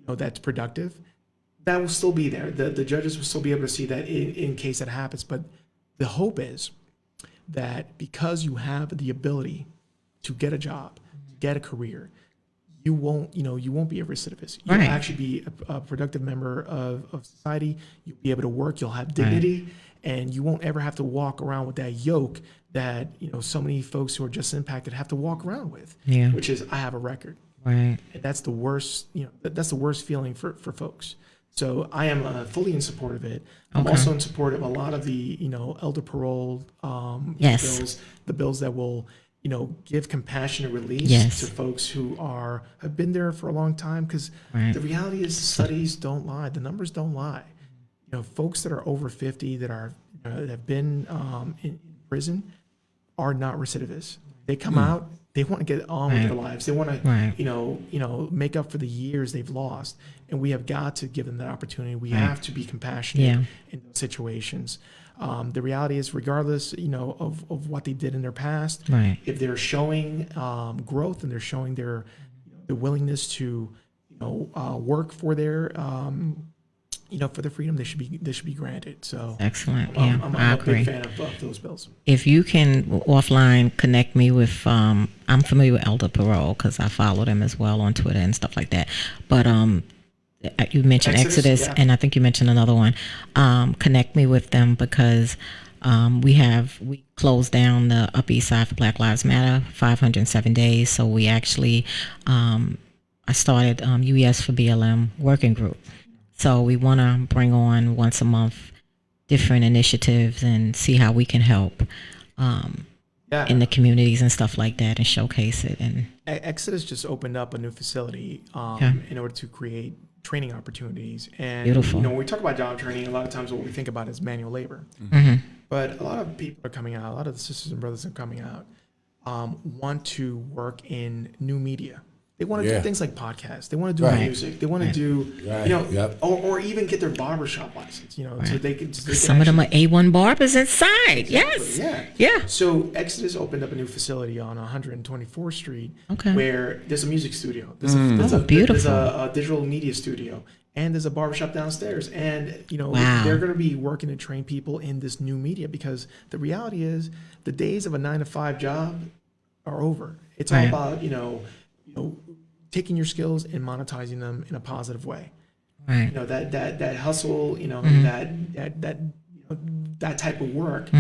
that's productive, that will still be there. The judges will still be able to see that in case that happens. But the hope is that because you have the ability to get a job, get a career, you won't be a recidivist. You'll actually be a productive member of society. You'll be able to work. You'll have dignity, and you won't ever have to walk around with that yoke that so many folks who are just impacted have to walk around with. Yeah. Which is, I have a record. Right. And that's the worst. That's the worst feeling for folks. So I am fully in support of it. I'm also in support of a lot of the elder parole bills, the bills that will give compassionate release to folks who have been there for a long time. Because the reality is, the studies don't lie, the numbers don't lie. Folks that are over 50 that have been in prison are not recidivists. They come out. They want to get on with their lives. They want to, make up for the years they've lost. And we have got to give them that opportunity. We have to be compassionate in those situations. The reality is, regardless, of what they did in their past, if they're showing growth and they're showing their willingness to, work for their, for their freedom, they should be granted. So excellent. I'm I a agree. big fan of those bills. If you can offline connect me with, I'm familiar with Elder Parole because I follow them as well on Twitter and stuff like that. But you mentioned Exodus, and I think you mentioned another one. Connect me with them because we closed down the Upper East Side for Black Lives Matter 507 days. So we actually I started UES for BLM working group. So we want to bring on once a month different initiatives and see how we can help in the communities and stuff like that and showcase it. And Exodus just opened up a new facility in order to create training opportunities. And Beautiful. when we talk about job training, a lot of times what we think about is manual labor. But a lot of people are coming out, a lot of the sisters and brothers are coming out, want to work in new media. They want to do things like podcasts. They want to do music. They want to do, or even get their barbershop license, so they can. Some of them are A1 barbers inside. Yes. Yeah. So Exodus opened up a new facility on 124th Street Okay. where there's a music studio. There's beautiful. There's a digital media studio. And there's a barbershop downstairs. And, Wow. they're going to be working to train people in this new media because the reality is the days of a 9-to-5 job are over. It's all about, taking your skills and monetizing them in a positive way. Right. That hustle, that type of work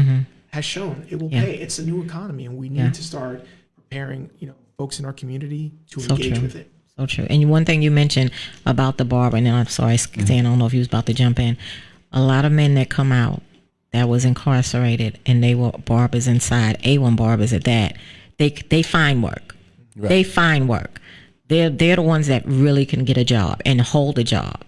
has shown it will pay. It's a new economy, and we need to start preparing, folks in our community to engage with it. So true. And one thing you mentioned about the barber, and I'm sorry, Stan, I don't know if you was about to jump in. A lot of men that come out that was incarcerated and they were barbers inside, A1 barbers at that, they find work. Right. They find work. They're the ones that really can get a job and hold a job.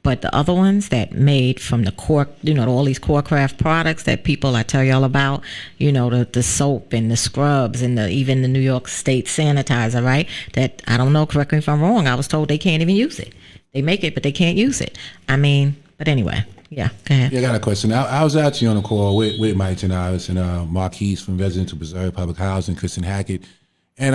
But the other ones that made from the core, all these core craft products that people I tell y'all about, the soap and the scrubs and even the New York State sanitizer, right? That, I don't know, correct me if I'm wrong, I was told they can't even use it. They make it, but they can't use it. But anyway, go ahead. Yeah, I got a question. I was actually on a call with Mike Tenaris and Marquise from Residential Preserve Public Housing, Kristen Hackett. And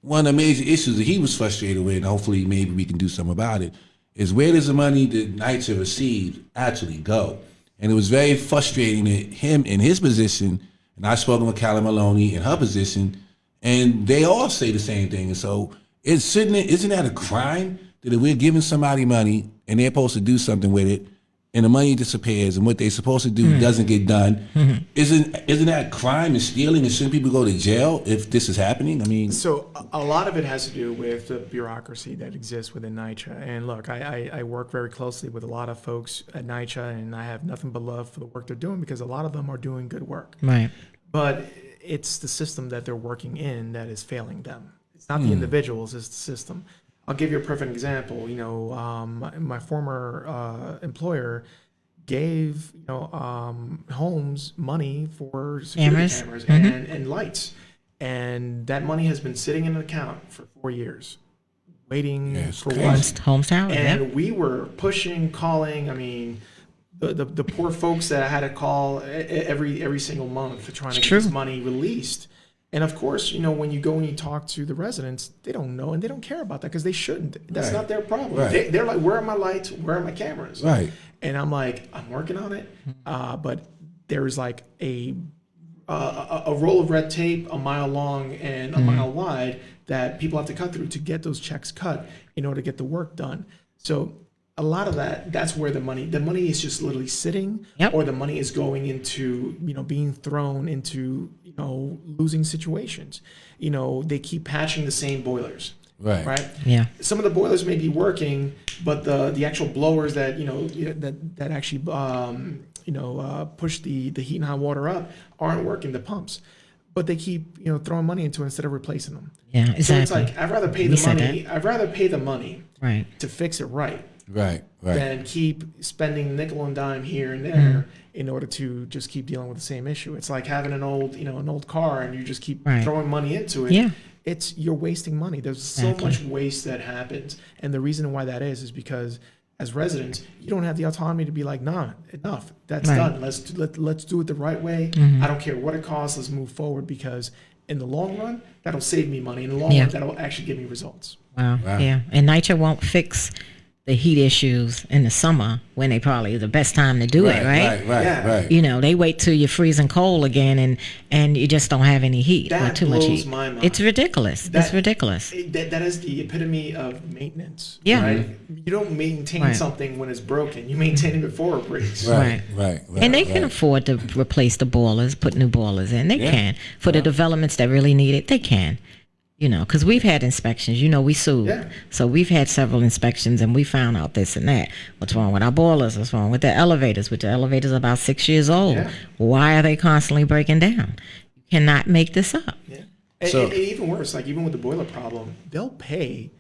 one of the major issues that he was frustrated with, and hopefully maybe we can do something about it, is where does the money that NYCHA received actually go? And it was very frustrating that him in his position, and I've spoken with Callie Maloney in her position, and they all say the same thing. And so isn't that a crime that if we're giving somebody money and they're supposed to do something with it, and the money disappears and what they're supposed to do doesn't get done, isn't that crime and stealing, and shouldn't people go to jail if this is happening? So a lot of it has to do with the bureaucracy that exists within NYCHA. And look, I work very closely with a lot of folks at NYCHA, and I have nothing but love for the work they're doing because a lot of them are doing good work. Right. But it's the system that they're working in that is failing them. It's not the individuals, it's the system. I'll give you a perfect example. My former employer gave homes money for security cameras and lights, and that money has been sitting in an account for 4 years, waiting for what? Homes Tower. And we were pushing, calling. The poor folks that I had to call every single month for trying to get this money released. And of course, when you go and you talk to the residents, they don't know and they don't care about that because they shouldn't. That's not their problem. Right. They're like, where are my lights? Where are my cameras? Right. And I'm like, I'm working on it. But there's like a roll of red tape a mile long and a mile wide that people have to cut through to get those checks cut in order to get the work done. So a lot of that's where the money is just literally sitting, or the money is going into, being thrown into, losing situations. They keep patching the same boilers. Right. Yeah. Some of the boilers may be working, but the actual blowers that, that actually, push the heat and hot water up aren't working, the pumps. But they keep, throwing money into it instead of replacing them. Yeah, exactly. So it's like, I'd rather pay the money right to fix it right. Right. Than keep spending nickel and dime here and there in order to just keep dealing with the same issue. It's like having an old car and you just keep throwing money into it. Yeah. You're wasting money. There's so much waste that happens. And the reason why that is because as residents, you don't have the autonomy to be like, nah, enough. That's done. Let's do it the right way. I don't care what it costs. Let's move forward because in the long run, that'll save me money. In the long run, that'll actually give me results. Wow. Yeah. And NYCHA won't fix the heat issues in the summer when they probably the best time to do it, right? Right. They wait till you're freezing cold again and you just don't have any heat that or too much heat. My mind. It's ridiculous. It's ridiculous. That is the epitome of maintenance. Yeah. Right? You don't maintain something when it's broken. You maintain it before it breaks. Right. And they can afford to replace the boilers, put new boilers in. They can. For the developments that really need it, they can. You know, because we've had inspections. You know, we sued. Yeah. So we've had several inspections and we found out this and that. What's wrong with our boilers? What's wrong with the elevators? Which the elevators are about 6 years old. Yeah. Why are they constantly breaking down? You cannot make this up. Yeah. So- And even worse, like even with the boiler problem, they'll pay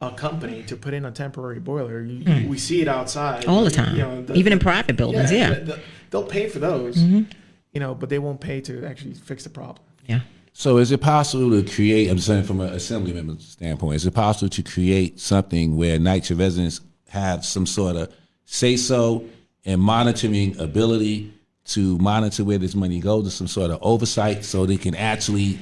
a company to put in a temporary boiler. We see it outside All the time. You know, Even in private buildings, yeah. They'll pay for those, you know, but they won't pay to actually fix the problem. Yeah. So is it possible to create, I'm saying from an assembly member standpoint, is it possible to create something where NYCHA residents have some sort of say-so and monitoring ability to monitor where this money goes, to some sort of oversight so they can actually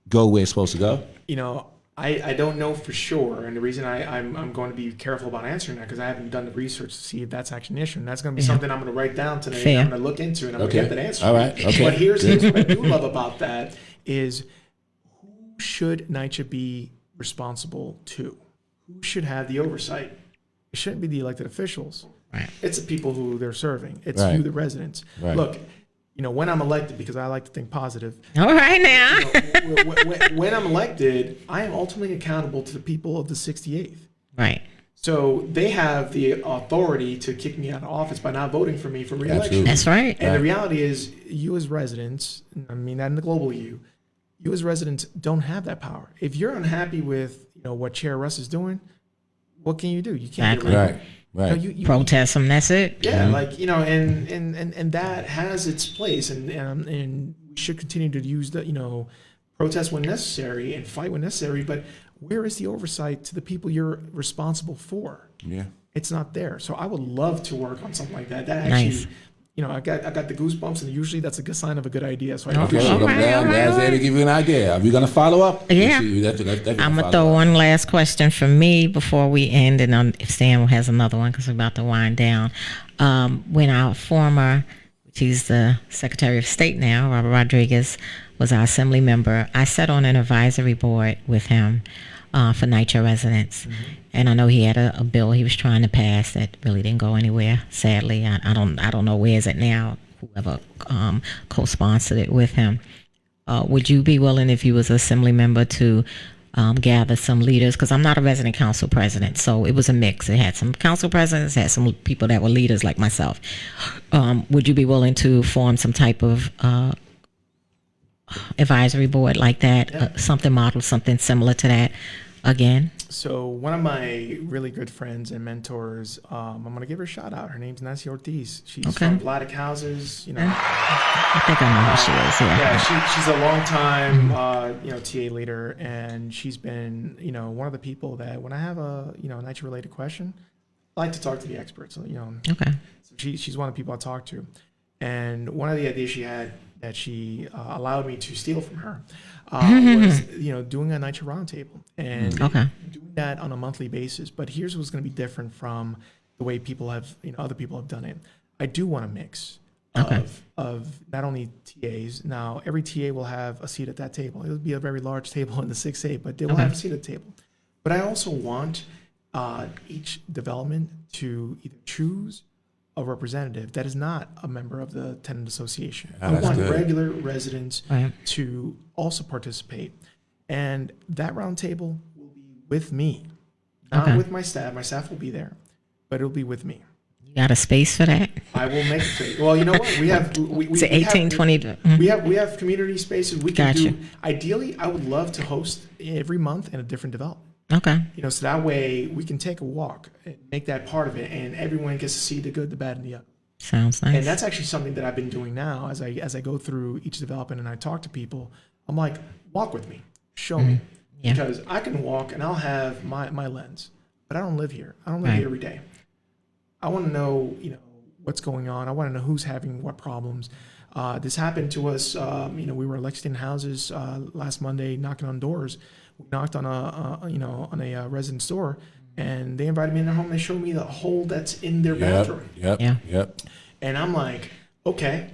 go where it's supposed to go? You know, I don't know for sure, and the reason I'm going to be careful about answering that because I haven't done the research to see if that's actually an issue, and that's going to be something I'm going to write down today. Fair. I'm going to look into, and I'm going to get that answer. All right. Okay. But here's what I do love about that is who should NYCHA be responsible to? Who should have the oversight? It shouldn't be the elected officials. Right. It's the people who they're serving. It's Right. you, the residents. Right. Look, you know, when I'm elected, because I like to think positive, All right now. when I'm elected, I am ultimately accountable to the people of the 68th. Right. So they have the authority to kick me out of office by not voting for me for reelection. Absolutely. That's right. And the reality is, you as residents, I mean that in the global you as residents don't have that power. If you're unhappy with what Chair Russ is doing, what can you do? You can't Exactly. get rid of Right. him. Right. You Protest them. That's it. yeah, like and that has its place, and we should continue to use the protest when necessary and fight when necessary. But where is the oversight to the people you're responsible for? Yeah. It's not there. So I would love to work on something like that. That Nice. actually, I got the goosebumps, and usually that's a good sign of a good idea. So I Okay. appreciate All it. right. That's there to give you an idea. Are we going to follow up? Yeah. I'm going to throw one last question from me before we end, and if Sam has another one, because we're about to wind down. When our former, he's the Secretary of State now, Robert Rodriguez, was our assembly member, I sat on an advisory board with him for NYCHA residents. And I know he had a bill he was trying to pass that really didn't go anywhere, sadly. I don't know where is it now, whoever co-sponsored it with him. Would you be willing, if you was an assembly member, to gather some leaders? Because I'm not a resident council president, so it was a mix. It had some council presidents, had some people that were leaders like myself. Would you be willing to form some type of advisory board like that, something modeled, something similar to that again? So one of my really good friends and mentors, I'm going to give her a shout out. Her name's Nancy Ortiz. She's from Vladeck Houses. I think I know who she is. Yeah, she's a long time, TA leader, and she's been, one of the people that when I have a, NYCHA related question, I like to talk to the experts. Okay. So she's one of the people I talk to, and one of the ideas she had that she allowed me to steal from her was, doing a NYCHA roundtable and doing that on a monthly basis. But here's what's going to be different from the way people have, other people have done it. I do want a mix of not only TAs. Now, every TA will have a seat at that table. It'll be a very large table in the 6A, but they will have a seat at the table. But I also want each development to either choose a representative that is not a member of the tenant association. I want regular residents to also participate. And that roundtable will be with me, not with my staff. My staff will be there, but it'll be with me. You got a space for that? I will make it. Well, you know what? We have It's 18, 20. We have community spaces we can do. Ideally, I would love to host every month in a different development. Okay. So that way we can take a walk and make that part of it, and everyone gets to see the good, the bad, and the ugly. Sounds nice. And that's actually something that I've been doing now as I go through each development and I talk to people. I'm like, walk with me, show me, because I can walk and I'll have my lens, but I don't live here. I don't live here every day. I want to know, what's going on. I want to know who's having what problems. This happened to us. We were at Lexington Houses last Monday, knocking on doors. We knocked on a resident's door, and they invited me in their home. They showed me the hole that's in their bathroom. Yep. And I'm like, okay,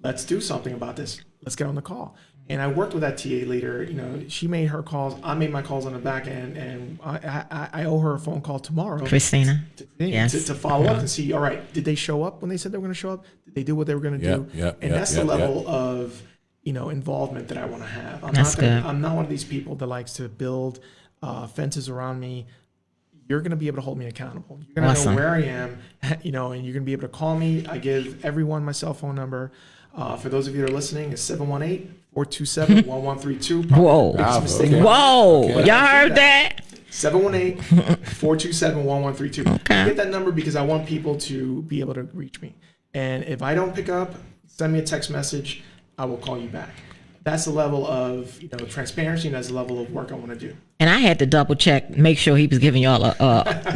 let's do something about this. Let's get on the call. And I worked with that TA leader. She made her calls. I made my calls on the back end, and I owe her a phone call tomorrow. Christina. To follow up and see, all right, did they show up when they said they were going to show up? Did they do what they were going to do? And that's the level of involvement that I want to have. I'm not one of these people that likes to build fences around me. You're going to be able to hold me accountable. You're going to know where I am, and you're going to be able to call me. I give everyone my cell phone number. For those of you that are listening, it's 718-427-1132. Whoa. Whoa. Okay. Y'all heard that? 718-427-1132. Okay. I get that number because I want people to be able to reach me. And if I don't pick up, send me a text message. I will call you back. That's the level of transparency, and that's the level of work I want to do. And I had to double check, make sure he was giving y'all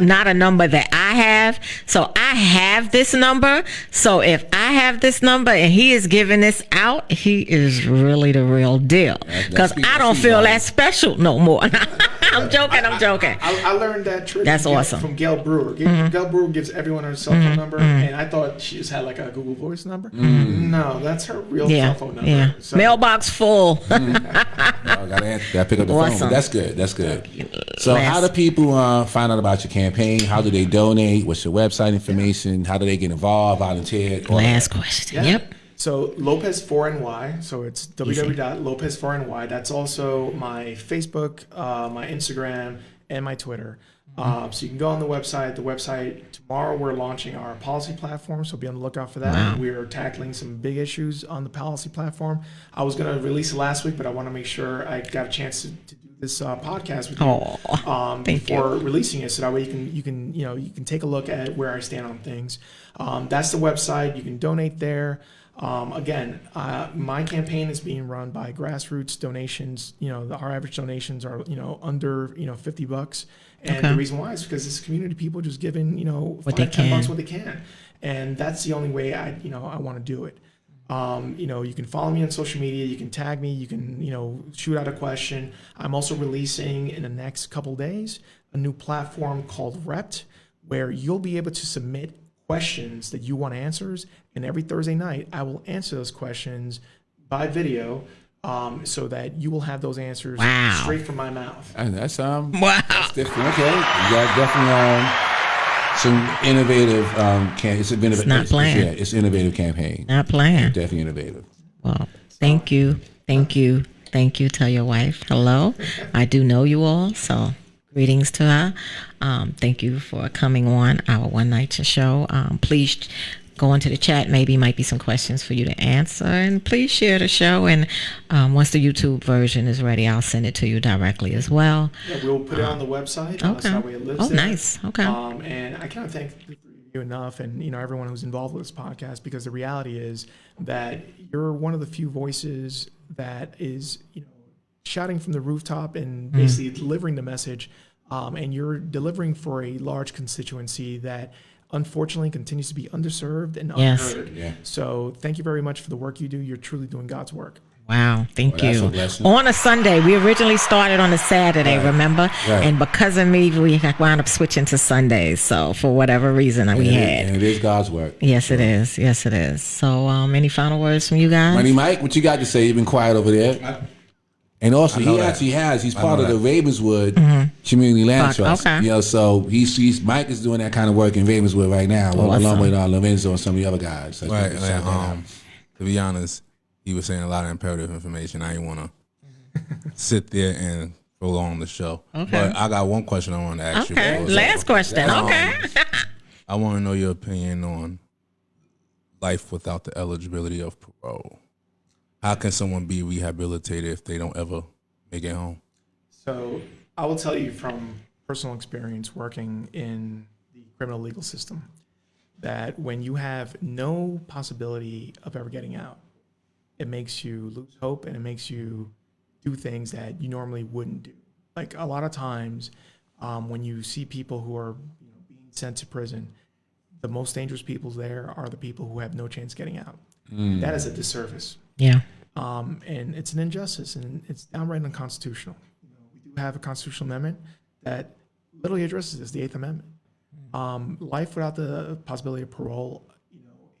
not a number that I have. So I have this number. So if I have this number and he is giving this out, he is really the real deal. Because I don't feel that special no more. I'm joking. I learned that trick. That's awesome. From Gail Brewer. Gail Brewer gives everyone her cell phone number, and I thought she just had like a Google Voice number. No, that's her real cell phone number. Yeah. So, Mailbox full. Gotta pick up the phone. But that's good. That's good. So how do people find out about your campaign? How do they donate? What's your website information? How do they get involved, volunteer? Last question. Yeah. Yep. So López 4NY. So it's www.lopez4ny. That's also my Facebook, my Instagram, and my Twitter. So you can go on the website. The website, tomorrow we're launching our policy platform, so be on the lookout for that. Wow. We are tackling some big issues on the policy platform. I was going to release it last week, but I want to make sure I got a chance to do this podcast with you before releasing it, so that way you can take a look at where I stand on things. That's the website. You can donate there. Again, my campaign is being run by grassroots donations. Our average donations are under $50, and the reason why is because it's community people just giving $5, $10 what they can, and that's the only way I want to do it. You can follow me on social media. You can tag me. You can shoot out a question. I'm also releasing in the next couple days a new platform called Rept, where you'll be able to submit questions that you want answers, and every Thursday night I will answer those questions by video, so that you will have those answers straight from my mouth. And that's that's different. Okay, you got definitely some innovative. It's not playing. It's innovative campaign. Not playing. Definitely innovative. Well, thank you. Tell your wife hello. I do know you all, so greetings to her. Thank you for coming on our One Night Show. Please go into the chat. Maybe might be some questions for you to answer, and please share the show. And once the YouTube version is ready, I'll send it to you directly as well. Yeah, we'll put it on the website. Okay. That way it lives there. Nice. Okay. And I cannot thank you enough, and everyone who's involved with this podcast, because the reality is that you're one of the few voices that is shouting from the rooftop and basically delivering the message, and you're delivering for a large constituency that unfortunately continues to be underserved and unheard. Yeah. So thank you very much for the work you do. You're truly doing God's work. Wow, thank you. That's a blessing. On a Sunday, we originally started on a Saturday, remember? Right. And because of me, we wound up switching to Sundays. So for whatever reason we had. And it is God's work. Yes, it is. Yes, it is. So any final words from you guys? Money Mike, what you got to say? You've been quiet over there. And also, he's part of the Ravenswood Community Land Trust. Okay. So Mike is doing that kind of work in Ravenswood right now, along with Lorenzo and some of the other guys. So right. To be honest, he was saying a lot of imperative information. I didn't want to sit there and prolong the show. Okay. But I got one question I want to ask you. Okay. Last question. Okay. I want to know your opinion on life without the eligibility of parole. How can someone be rehabilitated if they don't ever make it home? So I will tell you from personal experience working in the criminal legal system that when you have no possibility of ever getting out, it makes you lose hope, and it makes you do things that you normally wouldn't do. Like a lot of times when you see people who are being sent to prison, the most dangerous people there are the people who have no chance getting out. That is a disservice. Yeah. And it's an injustice, and it's downright unconstitutional. We do have a constitutional amendment that literally addresses this, the Eighth Amendment. Life without the possibility of parole,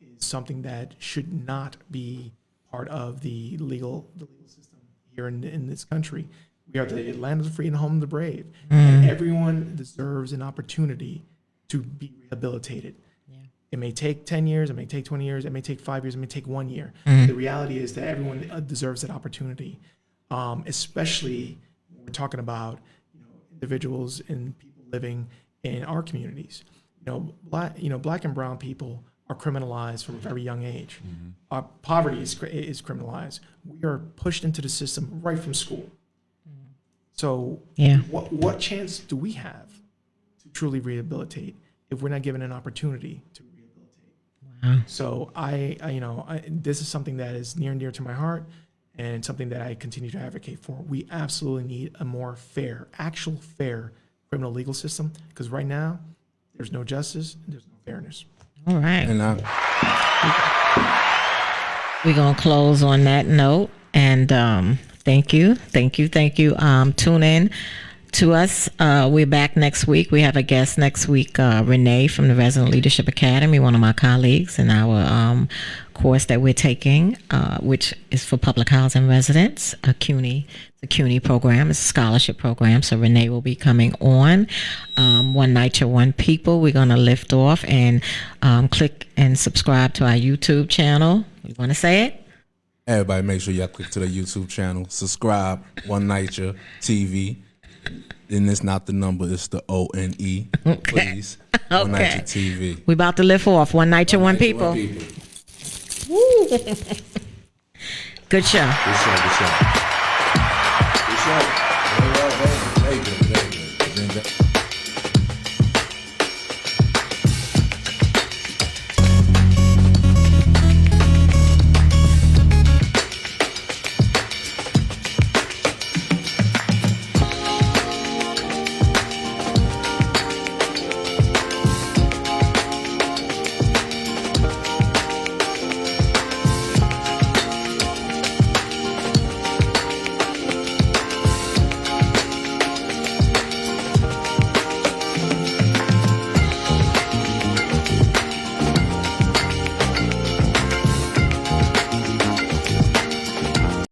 is something that should not be part of the legal system here in this country. We are the land of the free and home of the brave, and everyone deserves an opportunity to be rehabilitated. It may take 10 years, it may take 20 years, it may take 5 years, it may take 1 year. The reality is that everyone deserves that opportunity, especially when we're talking about individuals and people living in our communities. Black and brown people are criminalized from a very young age. Our poverty is criminalized. We are pushed into the system right from school. So what chance do we have to truly rehabilitate if we're not given an opportunity to rehabilitate? So this is something that is near and dear to my heart, and something that I continue to advocate for. We absolutely need a more fair, actual fair criminal legal system, because right now there's no justice and there's no fairness. All right. And We're going to close on that note. And thank you. Tune in to us. We're back next week. We have a guest next week, Renee from the Resident Leadership Academy, one of my colleagues in our course that we're taking, which is for public housing residents, a CUNY program. It's a scholarship program. So Renee will be coming on. One Night You're One People. We're going to lift off and click and subscribe to our YouTube channel. You want to say it? everybody make sure y'all click to the YouTube channel, subscribe, One Night You're TV. And it's not the number, it's the ONE. Please. One Night You're TV. We about to lift off. One Night You're One People. Woo. Good show. Good show.